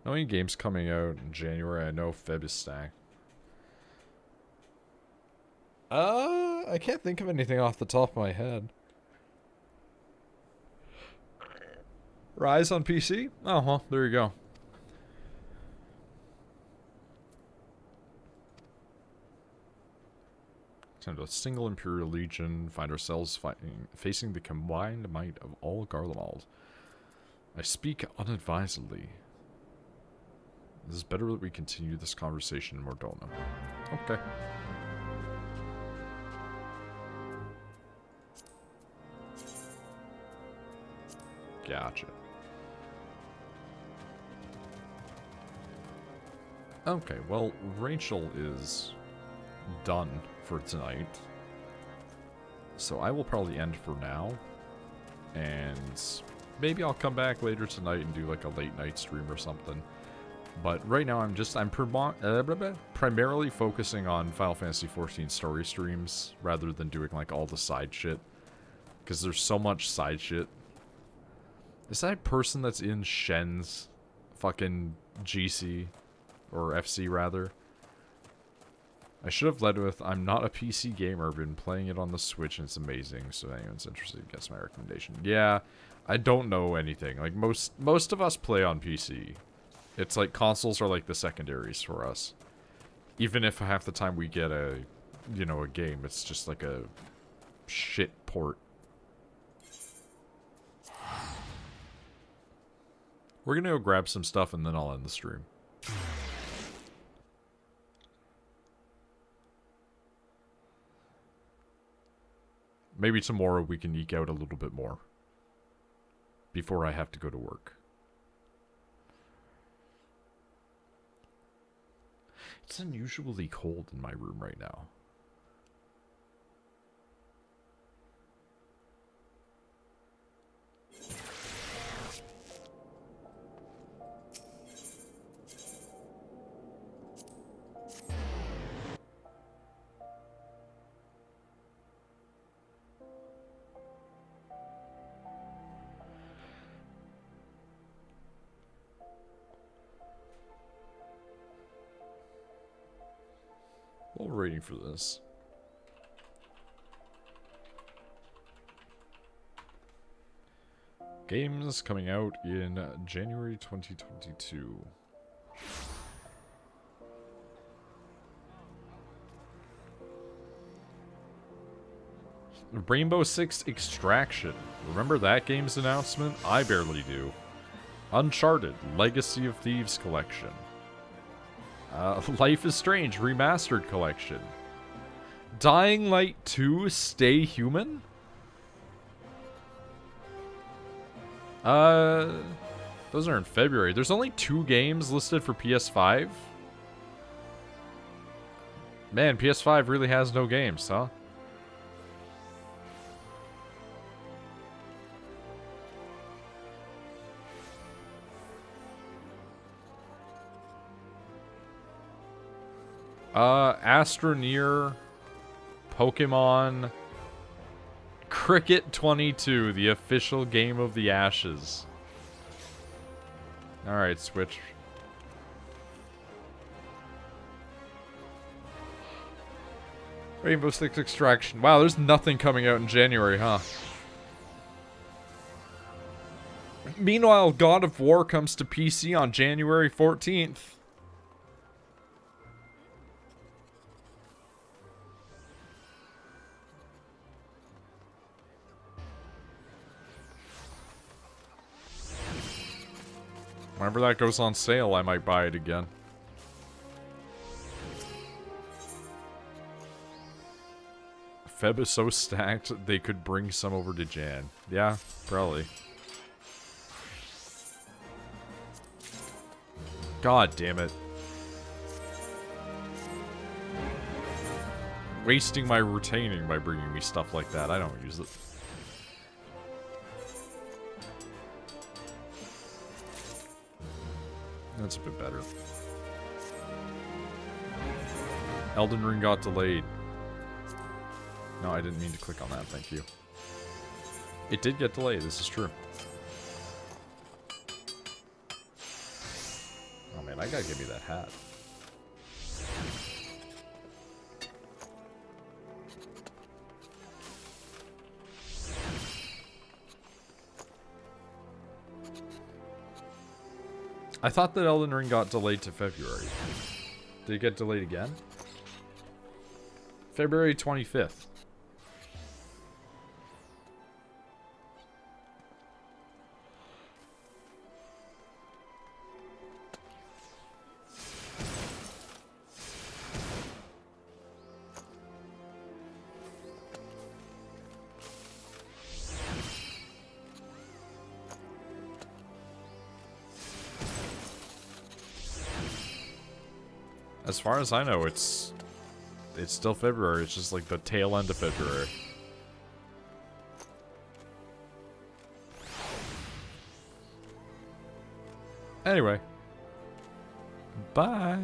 Knowing games coming out in January, I know Feb is stacked. I can't think of anything off the top of my head. Rise on PC? Oh, well, there you go. Send a single Imperial Legion, find ourselves facing the combined might of all Garlemald. I speak unadvisedly. It is better that we continue this conversation in Mordona. Okay. Gotcha. Okay, well, Rachel is done for tonight. So I will probably end for now. And maybe I'll come back later tonight and do like a late night stream or something. But right now I'm primarily focusing on Final Fantasy XIV story streams rather than doing like all the side shit. Because there's so much side shit. Is that person that's in Shen's fucking GC? Or FC, rather? I should have led with, I'm not a PC gamer, I've been playing it on the Switch and it's amazing, so if anyone's interested, gets my recommendation. Yeah, I don't know anything. Like, most of us play on PC. It's like, consoles are like the secondaries for us. Even if half the time we get a, you know, a game, it's just like a shit port. We're gonna go grab some stuff and then I'll end the stream. Maybe tomorrow we can eke out a little bit more. Before I have to go to work. It's unusually cold in my room right now. While we're waiting for this. Games coming out in January 2022. Rainbow Six Extraction. Remember that game's announcement? I barely do. Uncharted Legacy of Thieves Collection. Life is Strange Remastered Collection. Dying Light 2 Stay Human? Those are in February. There's only 2 games listed for PS5. Man, PS5 really has no games, huh? Astroneer, Pokemon, Cricket 22, the official game of the Ashes. Alright, Switch. Rainbow Six Extraction. Wow, there's nothing coming out in January, huh? Meanwhile, God of War comes to PC on January 14th. Whenever that goes on sale, I might buy it again. Feb is so stacked, they could bring some over to Jan. Yeah, probably. God damn it. Wasting my retaining by bringing me stuff like that. I don't use it. That's a bit better. Elden Ring got delayed. No, I didn't mean to click on that, thank you. It did get delayed, this is true. Oh man, I gotta give me that hat. I thought that Elden Ring got delayed to February. Did it get delayed again? February 25th. As far as I know, it's still February. It's just like the tail end of February. Anyway. Bye.